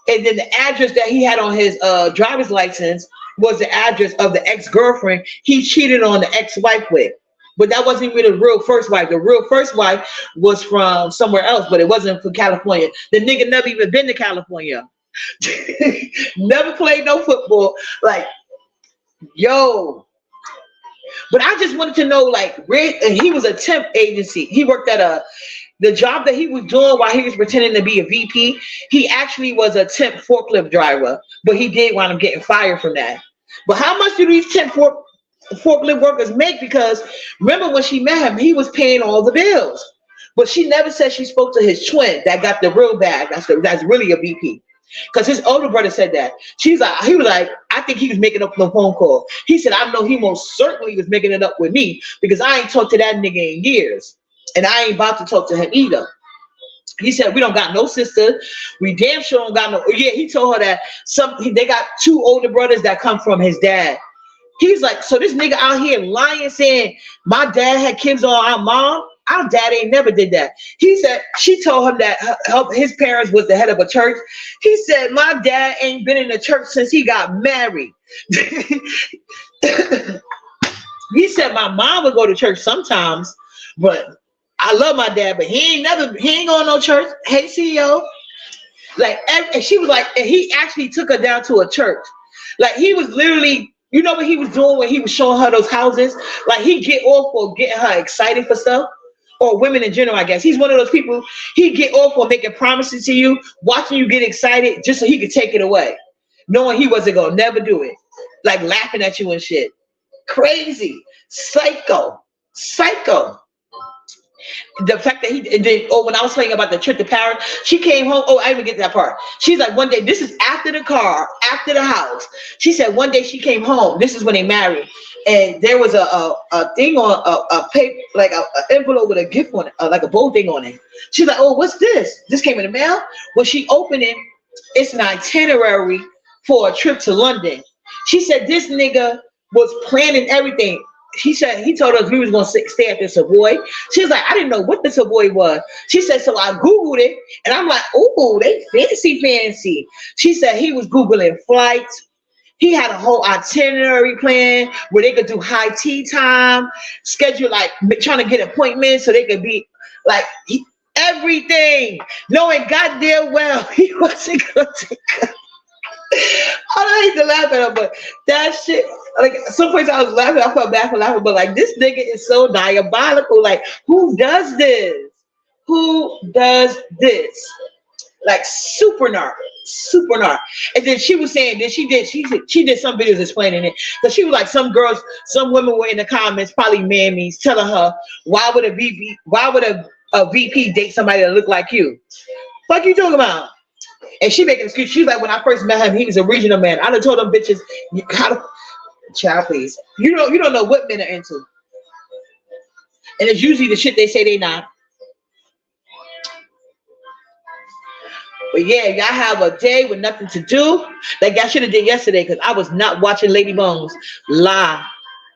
And then the address that he had on his driver's license was the address of the ex-girlfriend he cheated on the ex-wife with. But that wasn't even the real first wife. The real first wife was from somewhere else, but it wasn't from California. The nigga never even been to California. Never played no football. Like, yo. But I just wanted to know, like, where he was a temp agency. He worked at the job that he was doing while he was pretending to be a VP. He actually was a temp forklift driver, but he did wind up getting fired from that. But how much do these temp forklift workers make? Because remember when she met him, he was paying all the bills, but she never said she spoke to his twin that got the real bag. That's really a VP. Because his older brother said that. He was like, I think he was making up the phone call. He said, I know he most certainly was making it up with me because I ain't talked to that nigga in years. And I ain't about to talk to him either. He said, we don't got no sister. We damn sure don't got no. Yeah, he told her that they got two older brothers that come from his dad. He's like, so this nigga out here lying, saying my dad had kids on our mom. Our dad ain't never did that. He said, she told him that his parents was the head of a church. He said, my dad ain't been in the church since he got married. He said, my mom would go to church sometimes, but I love my dad, but he ain't going to no church. Hey, CEO. Like, and she was like, and he actually took her down to a church. Like, he was literally, you know what he was doing when he was showing her those houses? Like, he get off for getting her excited for stuff. Or women in general, I guess. He's one of those people, he get off on making promises to you, watching you get excited just so he could take it away. Knowing he wasn't going to never do it. Like laughing at you and shit. Crazy. Psycho. The fact that when I was saying about the trip to Paris, she came home. Oh, I didn't even get that part. She's like, one day, this is after the car, after the house. She said one day she came home. This is when they married. And there was a thing on a paper, like an envelope with a gift on it, like a bow thing on it. She's like, oh, what's this? This came in the mail? When she opened it, it's an itinerary for a trip to London. She said this nigga was planning everything. he said he told us we was gonna stay at the Savoy. She was like, I didn't know what the Savoy was. She said, so I Googled it, and I'm like, oh, they fancy. She said he was Googling flights. He had a whole itinerary plan where they could do high tea time, schedule like trying to get appointments so they could be like everything, knowing goddamn well he wasn't going to come. I don't hate to laugh at him, but that shit, like some points I was laughing, I felt bad for laughing, but like this nigga is so diabolical. Like, who does this? Who does this? Like super narc. And then she was saying that she did some videos explaining it. Because she was like, some women were in the comments, probably mammies, telling her, why would a VP date somebody that look like you? Fuck you talking about? And she making an excuse. She's like, when I first met him, he was a regional man. I done told them bitches, you gotta, child, please. You don't know what men are into. And it's usually the shit they say they not. But yeah, y'all have a day with nothing to do. Like I should have did yesterday because I was not watching Lady Bones lie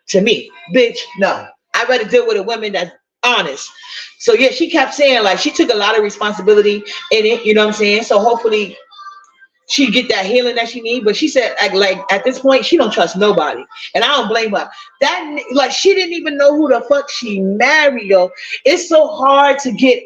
to me. Bitch, no. I'd rather deal with a woman that's honest. So yeah, she kept saying like she took a lot of responsibility in it, you know what I'm saying? So hopefully she get that healing that she need. But she said like at this point she don't trust nobody. And I don't blame her. That like she didn't even know who the fuck she married, yo. It's so hard to get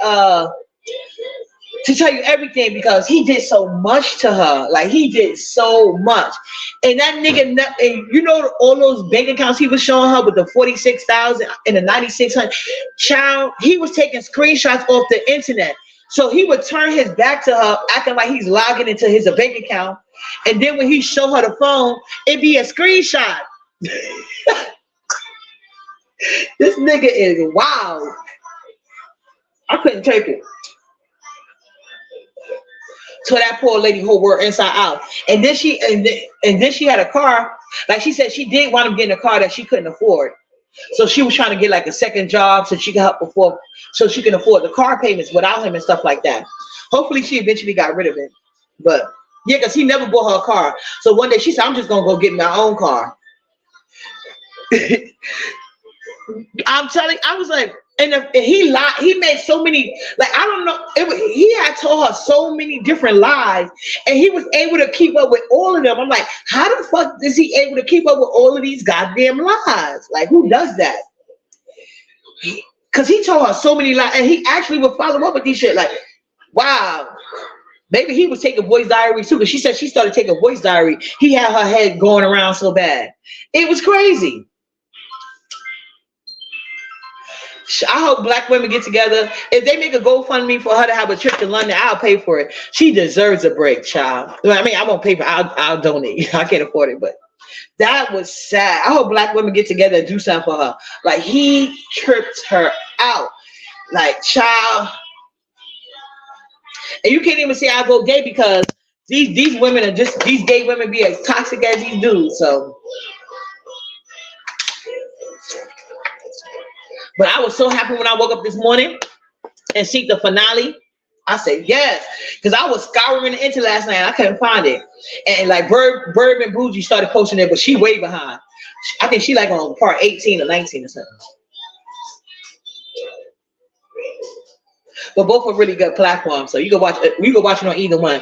to tell you everything because he did so much to her. Like he did so much. And that nigga, and you know all those bank accounts he was showing her with the 46,000 and the 9,600. Child, he was taking screenshots off the internet. So he would turn his back to her, acting like he's logging into his bank account. And then when he show her the phone, it'd be a screenshot. This nigga is wild. I couldn't take it. So that poor lady whole world inside out. And then she had a car. Like she said, she did want him getting a car that she couldn't afford. So she was trying to get like a second job so she could afford the car payments without him and stuff like that. Hopefully she eventually got rid of it. But yeah, because he never bought her a car. So one day she said, I'm just gonna go get my own car. I'm telling, I was like, and he lied. He made so many, like, I don't know. He had told her so many different lies, and he was able to keep up with all of them. I'm like, how the fuck is he able to keep up with all of these goddamn lies? Like, who does that? Because he told her so many lies, and he actually would follow up with these shit. Like, wow. Maybe he was taking voice diaries too, because she said she started taking voice diary. He had her head going around so bad. It was crazy. I hope black women get together. If they make a GoFundMe for her to have a trip to London, I'll pay for it. She deserves a break, child. I mean, I won't pay for it. I'll donate. I can't afford it, but that was sad. I hope black women get together and do something for her. Like, he tripped her out. Like, child. And you can't even say I go gay because these women are just, these gay women be as toxic as these dudes. So. But I was so happy when I woke up this morning and see the finale. I said yes, because I was scouring the internet last night and I couldn't find it. And like Bird and Bougie started posting it, but she way behind. I think she like on part 18 or 19 or something. But both are really good platforms, so you can watch it. You can watch it on either one.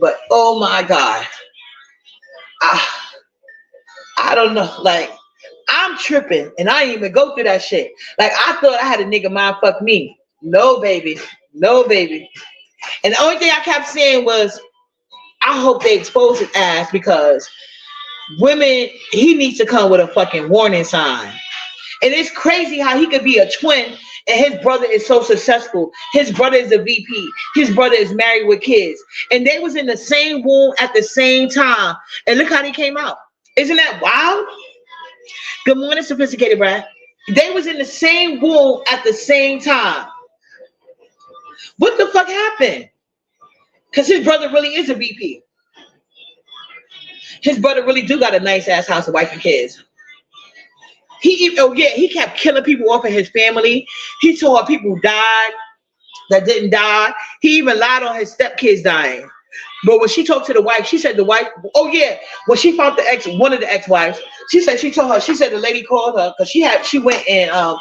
But oh my God, I don't know, like. I'm tripping, and I didn't even go through that shit. Like, I thought I had a nigga mind fuck me. No, baby. No, baby. And the only thing I kept saying was, I hope they expose his ass because women, he needs to come with a fucking warning sign. And it's crazy how he could be a twin and his brother is so successful. His brother is a VP. His brother is married with kids. And they was in the same womb at the same time. And look how they came out. Isn't that wild? Good morning, sophisticated brat. They was in the same womb at the same time. What the fuck happened? Because his brother really is a VP. His brother really do got a nice ass house, a wife and kids. He kept killing people off of his family. He told people died that didn't die. He even lied on his stepkids dying. But when she talked to the wife, she said the wife, oh yeah, when she found one of the ex-wives, she said she told her, she said the lady called her because she went and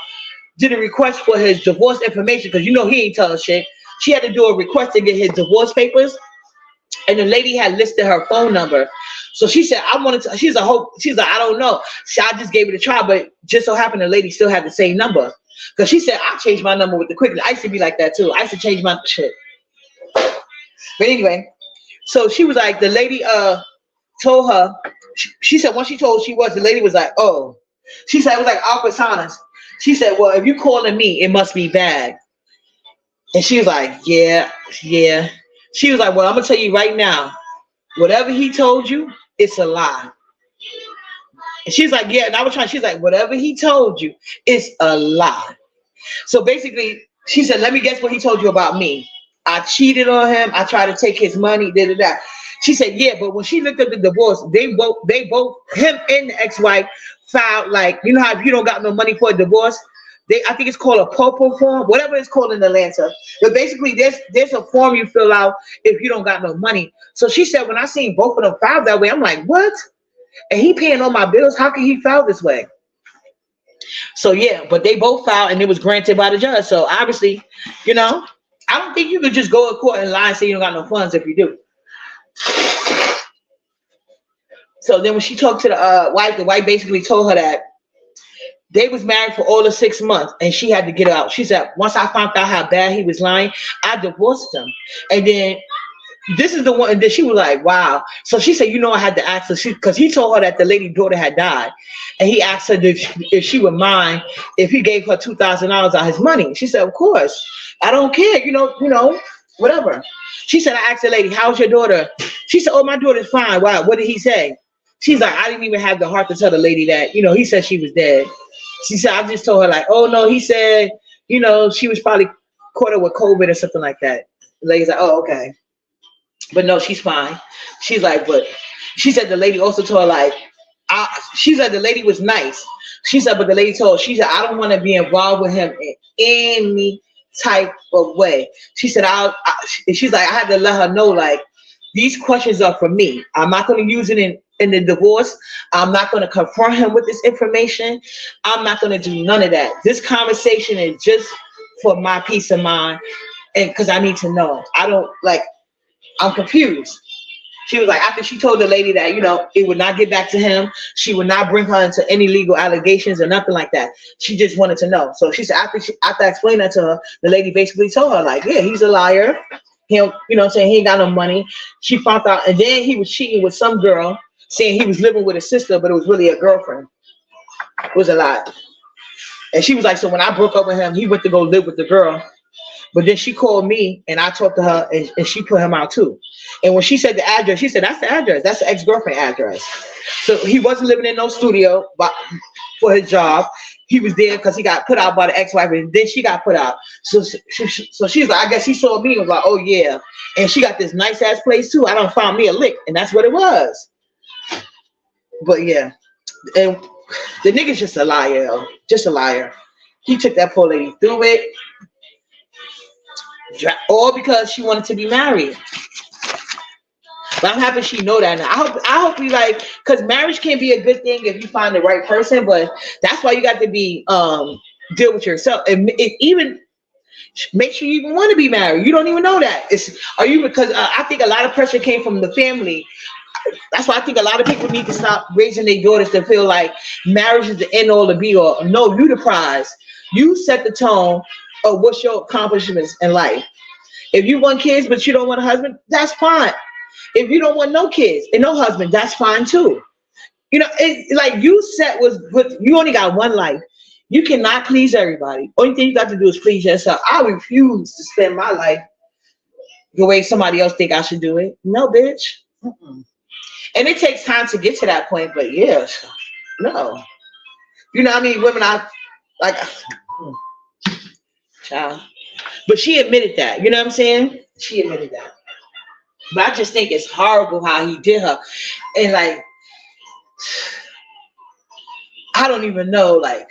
did a request for his divorce information because he ain't tell her shit. She had to do a request to get his divorce papers, and the lady had listed her phone number. So she said, I wanted to, she's like, I don't know. I just gave it a try, but just so happened the lady still had the same number. Because she said, I changed my number with the quickness. I used to be like that too. I used to change my shit. But anyway, so she was like, the lady told her, she said, once she told she was, the lady was like, oh. She said, it was like awkward silence. She said, well, if you calling me, it must be bad. And she was like, yeah. She was like, well, I'm going to tell you right now, whatever he told you, it's a lie. And she's like, yeah. And I was trying, she's like, whatever he told you, it's a lie. So basically, she said, let me guess what he told you about me. I cheated on him. I tried to take his money, da. She said, yeah, but when she looked at the divorce, they both, him and the ex-wife filed, like, you know how if you don't got no money for a divorce, I think it's called a POPO form, whatever it's called in Atlanta. But basically, there's a form you fill out if you don't got no money. So she said, when I seen both of them file that way, I'm like, what? And he paying all my bills. How can he file this way? So yeah, but they both filed and it was granted by the judge. So obviously, I don't think you could just go to court and lie and say you don't got no funds if you do. So then when she talked to the wife basically told her that they was married for all of 6 months and she had to get out. She said, once I found out how bad he was lying, I divorced him. And then this is the one, and then she was like, wow. So she said, I had to ask her, because he told her that the lady's daughter had died. And he asked her if she would mind if he gave her $2,000 out of his money. She said, of course. I don't care, whatever. She said, I asked the lady, how's your daughter? She said, oh, my daughter's fine. Wow, what did he say? She's like, I didn't even have the heart to tell the lady that, he said she was dead. She said, I just told her like, oh no, he said, she was probably caught up with COVID or something like that. The lady's like, oh, okay. But no, she's fine. She's like, but she said the lady also told her like, she said the lady was nice. She said, but the lady told her, she said, I don't want to be involved with him in any type of way. She said, she's like, I had to let her know like, these questions are for me. I'm not going to use it in the divorce. I'm not going to confront him with this information. I'm not going to do none of that. This conversation is just for my peace of mind and because I need to know. I'm confused. She was like, after she told the lady that, it would not get back to him. She would not bring her into any legal allegations or nothing like that. She just wanted to know. So she said, after I explained that to her, the lady basically told her like, yeah, he's a liar. He ain't got no money. She found out, and then he was cheating with some girl, saying he was living with a sister, but it was really a girlfriend. It was a lie. And she was like, so when I broke up with him, he went to go live with the girl. But then she called me and I talked to her and she put him out too. And when she said the address, she said, that's the address. That's the ex-girlfriend address. So he wasn't living in no studio for his job. He was there because he got put out by the ex-wife and then she got put out. So she's like, I guess he saw me and was like, oh yeah. And she got this nice ass place too. I done found me a lick. And that's what it was. But yeah. And the nigga's just a liar, yo. Just a liar. He took that poor lady through it. All because she wanted to be married. But I'm happy she know that now. I hope you like, because marriage can be a good thing if you find the right person, but that's why you got to be deal with yourself and even make sure you even want to be married. You don't even know that. Because I think a lot of pressure came from the family. That's why I think a lot of people need to stop raising their daughters to feel like marriage is the end all, the be all. No, you the prize. You set the tone of what's your accomplishments in life. If you want kids but you don't want a husband, that's fine. If you don't want no kids and no husband, that's fine too. It's like you you only got one life. You cannot please everybody. Only thing you got to do is please yourself. I refuse to spend my life the way somebody else think I should do it. No, bitch. Mm-mm. And it takes time to get to that point, but yeah, no. You know how many women I like, child. But she admitted that, you know what I'm saying? She admitted that. But I just think it's horrible how he did her. And like, I don't even know, like,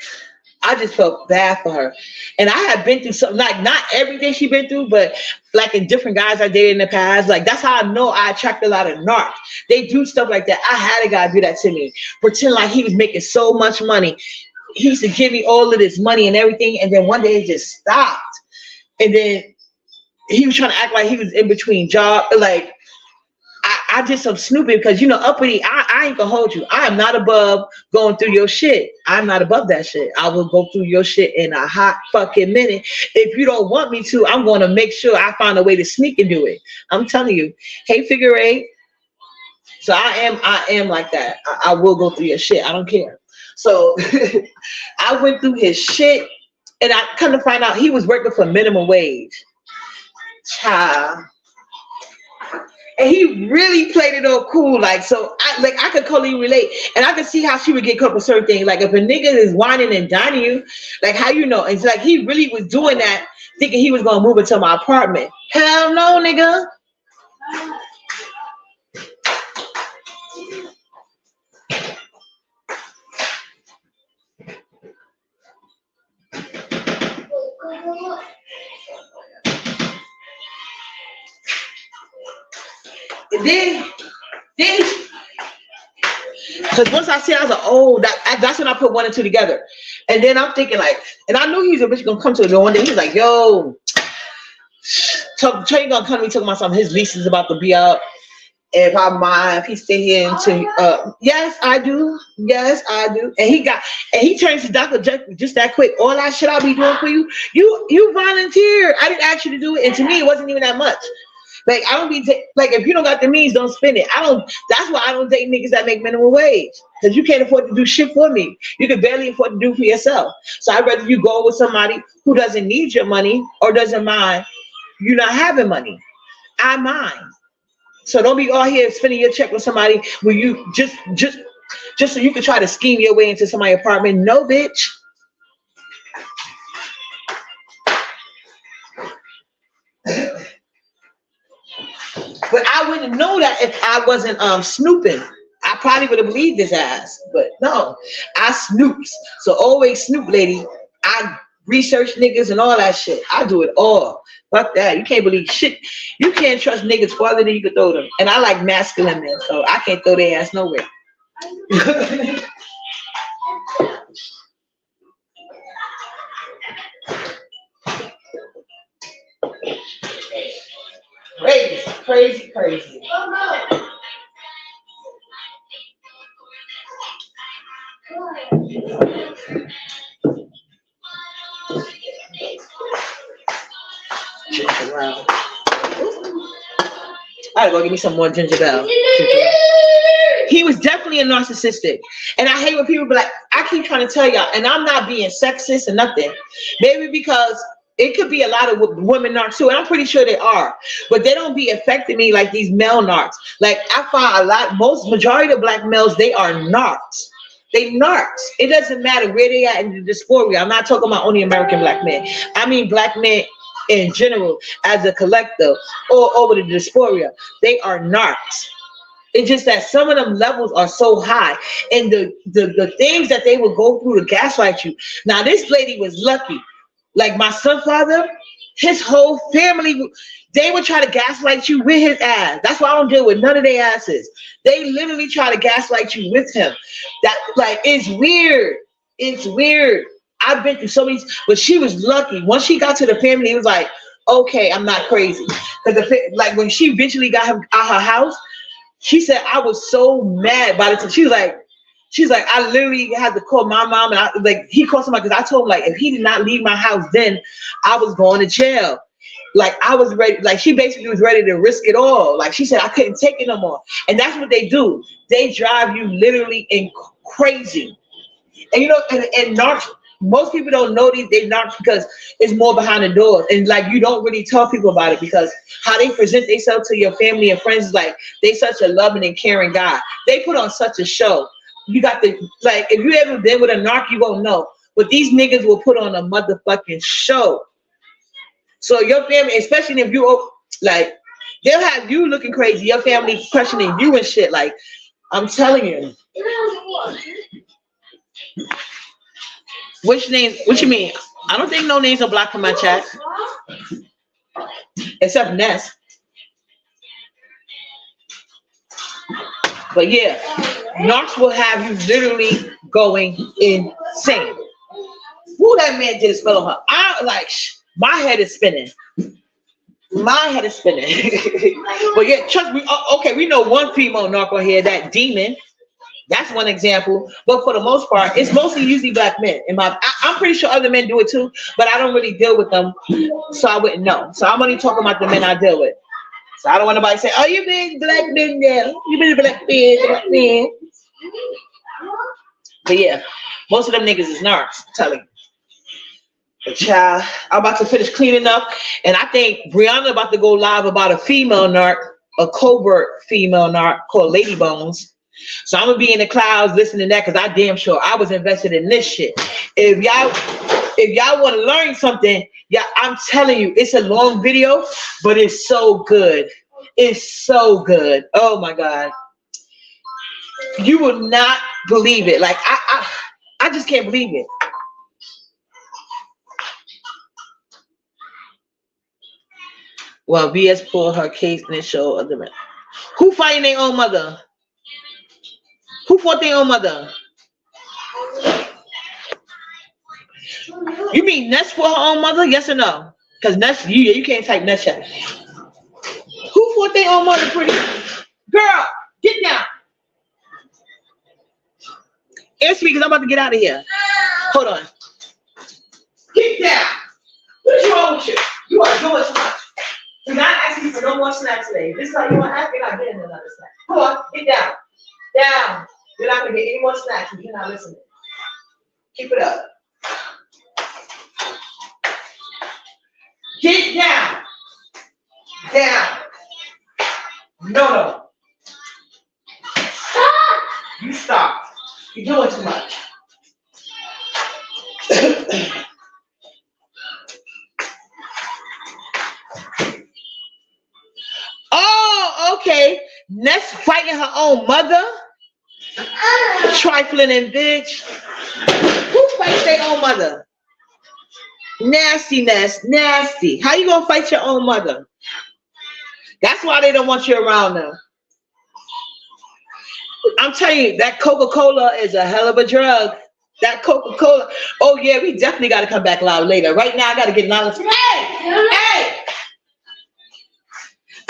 I just felt bad for her. And I had been through something, like not everything she been through, but like in different guys I dated in the past. Like that's how I know I attract a lot of narcs. They do stuff like that. I had a guy do that to me. Pretend like he was making so much money. He used to give me all of this money and everything. And then one day it just stopped. And then he was trying to act like he was in between jobs. Like I did some snooping because, you know, uppity, I ain't gonna hold you. I am not above going through your shit. I'm not above that shit. I will go through your shit in a hot fucking minute. If you don't want me to, I'm going to make sure I find a way to sneak and do it. I'm telling you. Hey, figure eight. So I am like that. I will go through your shit. I don't care. So I went through his shit and I come to find out he was working for minimum wage. Child. And he really played it all cool, like so. I could totally relate, and I could see how she would get caught with certain things. Like if a nigga is whining and dining you, like how you know? It's like he really was doing that, thinking he was gonna move into my apartment. Hell no, nigga. And then, because once I see I was like, oh, that's when I put one and two together. And then I'm thinking like, and I knew he was a bitch gonna come to the door one day. He's like, yo, Trey gonna come to me talking about something. His lease is about to be up. If I mind, if he stay here until yes, I do. Yes, I do. And he turns to Dr. just that quick. All that shit I'll be doing for you. You volunteered. I didn't ask you to do it. And to me, it wasn't even that much. Like I don't be like if you don't got the means, don't spend it. That's why I don't date niggas that make minimum wage. Because you can't afford to do shit for me. You can barely afford to do for yourself. So I'd rather you go with somebody who doesn't need your money or doesn't mind you not having money. I mind. So don't be all here spending your check with somebody where you just so you can try to scheme your way into somebody's apartment. No, bitch. But I wouldn't know that if I wasn't snooping. I probably would have believed his ass. But no, I snoops. So always snoop, lady. I research niggas and all that shit. I do it all. Fuck that. You can't believe shit. You can't trust niggas farther than you can throw them. And I like masculine men, so I can't throw their ass nowhere. Crazy. Around. I gotta go give me some more ginger ale. He was definitely a narcissistic. And I hate when people be like, I keep trying to tell y'all, and I'm not being sexist or nothing. Maybe because it could be a lot of women narcs too, and I'm pretty sure they are. But they don't be affecting me like these male narcs. Like I find majority of black males, they are narcs. They narcs. It doesn't matter where they are in the dysphoria. I'm not talking about only American black men. I mean black men in general as a collective or over the dysphoria. They are narcs. It's just that some of them levels are so high, and the things that they would go through to gaslight you. Now this lady was lucky. Like my stepfather, his whole family, they would try to gaslight you with his ass. That's why I don't deal with none of their asses. They literally try to gaslight you with him. That like it's weird. It's weird. I've been through so many, but she was lucky. Once she got to the family, it was like, okay, I'm not crazy. Because like when she eventually got him out her house, she said I was so mad by the time she's like, I literally had to call my mom, and he called somebody because I told him like if he did not leave my house, then I was going to jail. Like I was ready, like she basically was ready to risk it all. Like she said I couldn't take it no more. And that's what they do. They drive you literally crazy. And you know, and narcs, most people don't know they narcs because it's more behind the doors. And like you don't really tell people about it because how they present themselves to your family and friends is like they such a loving and caring guy. They put on such a show. You got the like if you ever been with a narc, you won't know. But these niggas will put on a motherfucking show. So your family, especially if you like, they'll have you looking crazy, your family questioning you and shit. Like, I'm telling you. Which names? What you mean? I don't think no names are blocked from my chat, except Ness. But yeah, Knox will have you literally going insane. Who that man did spell on her? I like. My head is spinning. My head is spinning. But yeah, trust me. Okay, we know one female narc on here, that demon. That's one example. But for the most part, it's mostly usually black men. I'm pretty sure other men do it too, but I don't really deal with them, so I wouldn't know. So I'm only talking about the men I deal with. So I don't want nobody to say, "Oh, you been black men there? You been a black man?" But yeah, most of them niggas is narcs. I'm telling you. But child, I'm about to finish cleaning up, and I think Brianna about to go live about a female narc, a covert female narc called Lady Bones. So I'm gonna be in the clouds listening to that because I damn sure I was invested in this shit. If y'all want to learn something, yeah, I'm telling you, it's a long video, but it's so good. It's so good. Oh my god, you will not believe it. Like I just can't believe it. Well, VS pulled her case in the show of the man. Who fighting their own mother? Who fought their own mother? You mean Ness fought her own mother? Yes or no? Because Ness, you can't type Ness yet. Who fought their own mother, pretty girl? Get down. Answer me, because I'm about to get out of here. Hold on. Get down. What is wrong with you? You are doing too much. Do not ask me for no more snacks today. This time you want to ask me, I'm not getting another snack. Come on, get down. Down. You're not going to get any more snacks if you're not listening. Keep it up. Get down. Down. No. Stop. You stop. You're doing too much. Oh, okay. Ness fighting her own mother. Trifling and bitch. Who fights their own mother? Nastiness, nasty. How you gonna fight your own mother? That's why they don't want you around them. I'm telling you, that Coca-Cola is a hell of a drug. That Coca-Cola. Oh yeah, we definitely got to come back live later. Right now, I got to get Nala. Hey!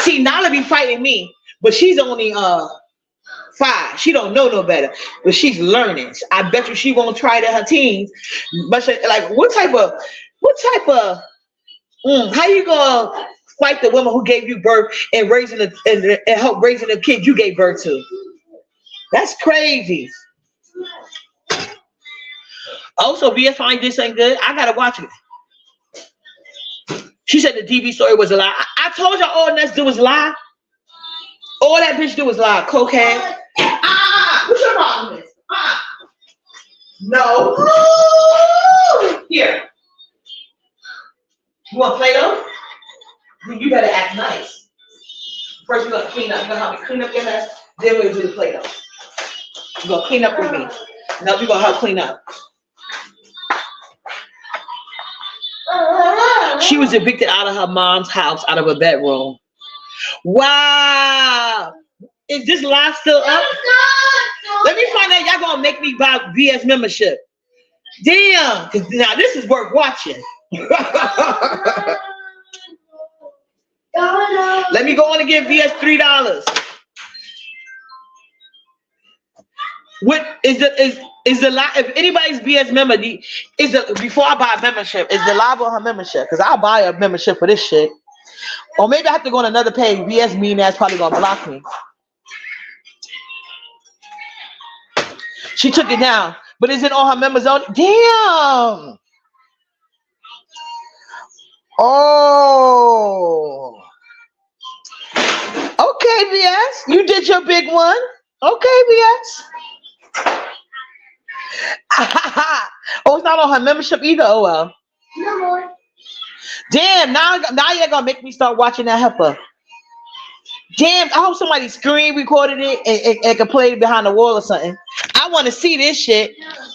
See, Nala be fighting me, but she's only 5. She don't know no better, but she's learning. I bet you she won't try it in her teens. But she, like, what type of how you gonna fight the woman who gave you birth and help raising the kid you gave birth to? That's crazy. Also, VS find this ain't good. I gotta watch it. She said the DB story was a lie. I told y'all all Ness do is lie. All that bitch do is lie. Cocaine. What's your problem with? No. Here. You want Play-Doh? You better act nice. First, we're gonna clean up. You're gonna help me clean up your mess. Then we'll do the Play-Doh. You're gonna clean up with me. Now we're gonna help clean up. She was evicted out of her mom's house, out of a bedroom. Wow. Is this live still up? Let me find out. Y'all gonna make me buy VS membership. Damn. Cause now this is worth watching. Let me go on and give VS $3. What is the live? If anybody's VS member, before I buy a membership, is the live on her membership? Because I'll buy a membership for this shit. Or maybe I have to go on another page. VS mean that's probably gonna block me. She took it down, but is it on her members only? Damn. Oh. Okay, VS. You did your big one. Okay, VS. Oh, it's not on her membership either. Oh well. No more. Damn, now you're gonna make me start watching that heifer. Damn, I hope somebody screen recorded it and can play it behind the wall or something. I want to see this shit.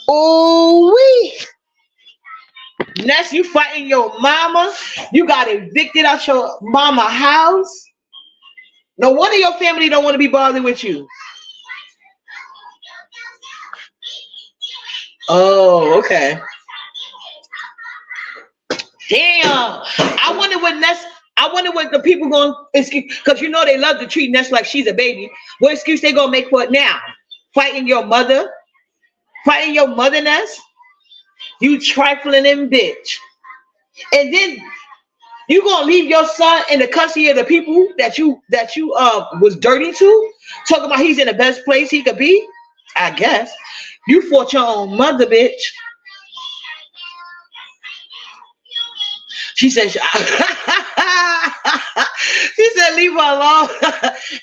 Ooh wee. Ness, you fighting your mama. You got evicted out your mama house. No wonder your family don't want to be bothered with you. Oh, okay. Damn. I wonder what the people going to excuse, because you know they love to treat Ness like she's a baby. What excuse they going to make for it now? Fighting your mother? Fighting your mother, Ness? You trifling in bitch. And then you gonna leave your son in the custody of the people that you was dirty to? Talking about he's in the best place he could be? I guess. You fought your own mother, bitch. She said, she said, leave her alone.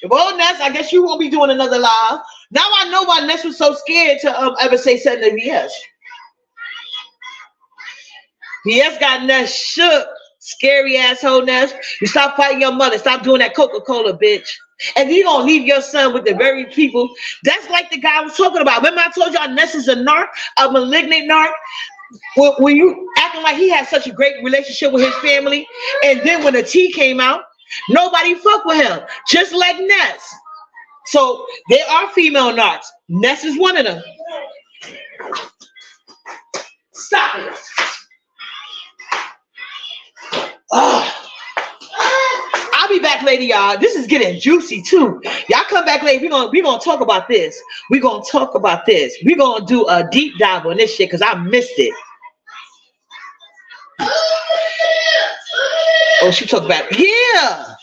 Well, Ness, I guess you won't be doing another live. Now I know why Ness was so scared to ever say something to VS. VS got Ness shook. Scary asshole Ness. You stop fighting your mother. Stop doing that Coca-Cola, bitch. And you gonna leave your son with the very people. That's like the guy I was talking about. Remember I told y'all Ness is a narc, a malignant narc? When you acting like he had such a great relationship with his family, and then when the tea came out, nobody fucked with him. Just like Ness. So there are female narcs. Ness is one of them. Stop it. I'll be back later, y'all. This is getting juicy too. Y'all come back later. We're gonna talk about this. We're gonna talk about this. We're gonna do a deep dive on this shit because I missed it. Oh, she talked about yeah.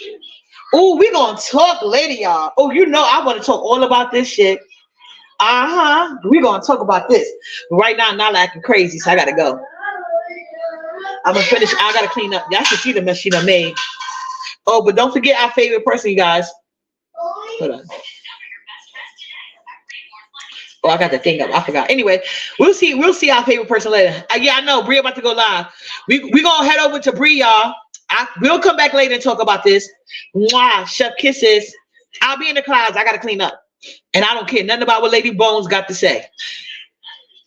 Oh, we're gonna talk later, y'all. Oh, you know I want to talk all about this shit. We're gonna talk about this. Right now, I'm not acting crazy, so I gotta go. I'm gonna finish. I gotta clean up. Y'all should see the mess she done made. Oh, but don't forget our favorite person, you guys. Hold on. Oh, I got the thing up. I forgot. Anyway, we'll see our favorite person later. Yeah, I know. Bree about to go live. We gonna head over to Bree, y'all. We'll come back later and talk about this. Mwah, chef kisses. I'll be in the clouds. I gotta clean up, and I don't care nothing about what Lady Bones got to say.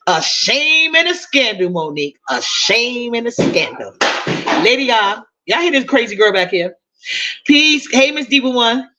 A shame and a scandal, Monique. A shame and a scandal. Lady, y'all hear this crazy girl back here? Peace. Hey, Miss Diva One.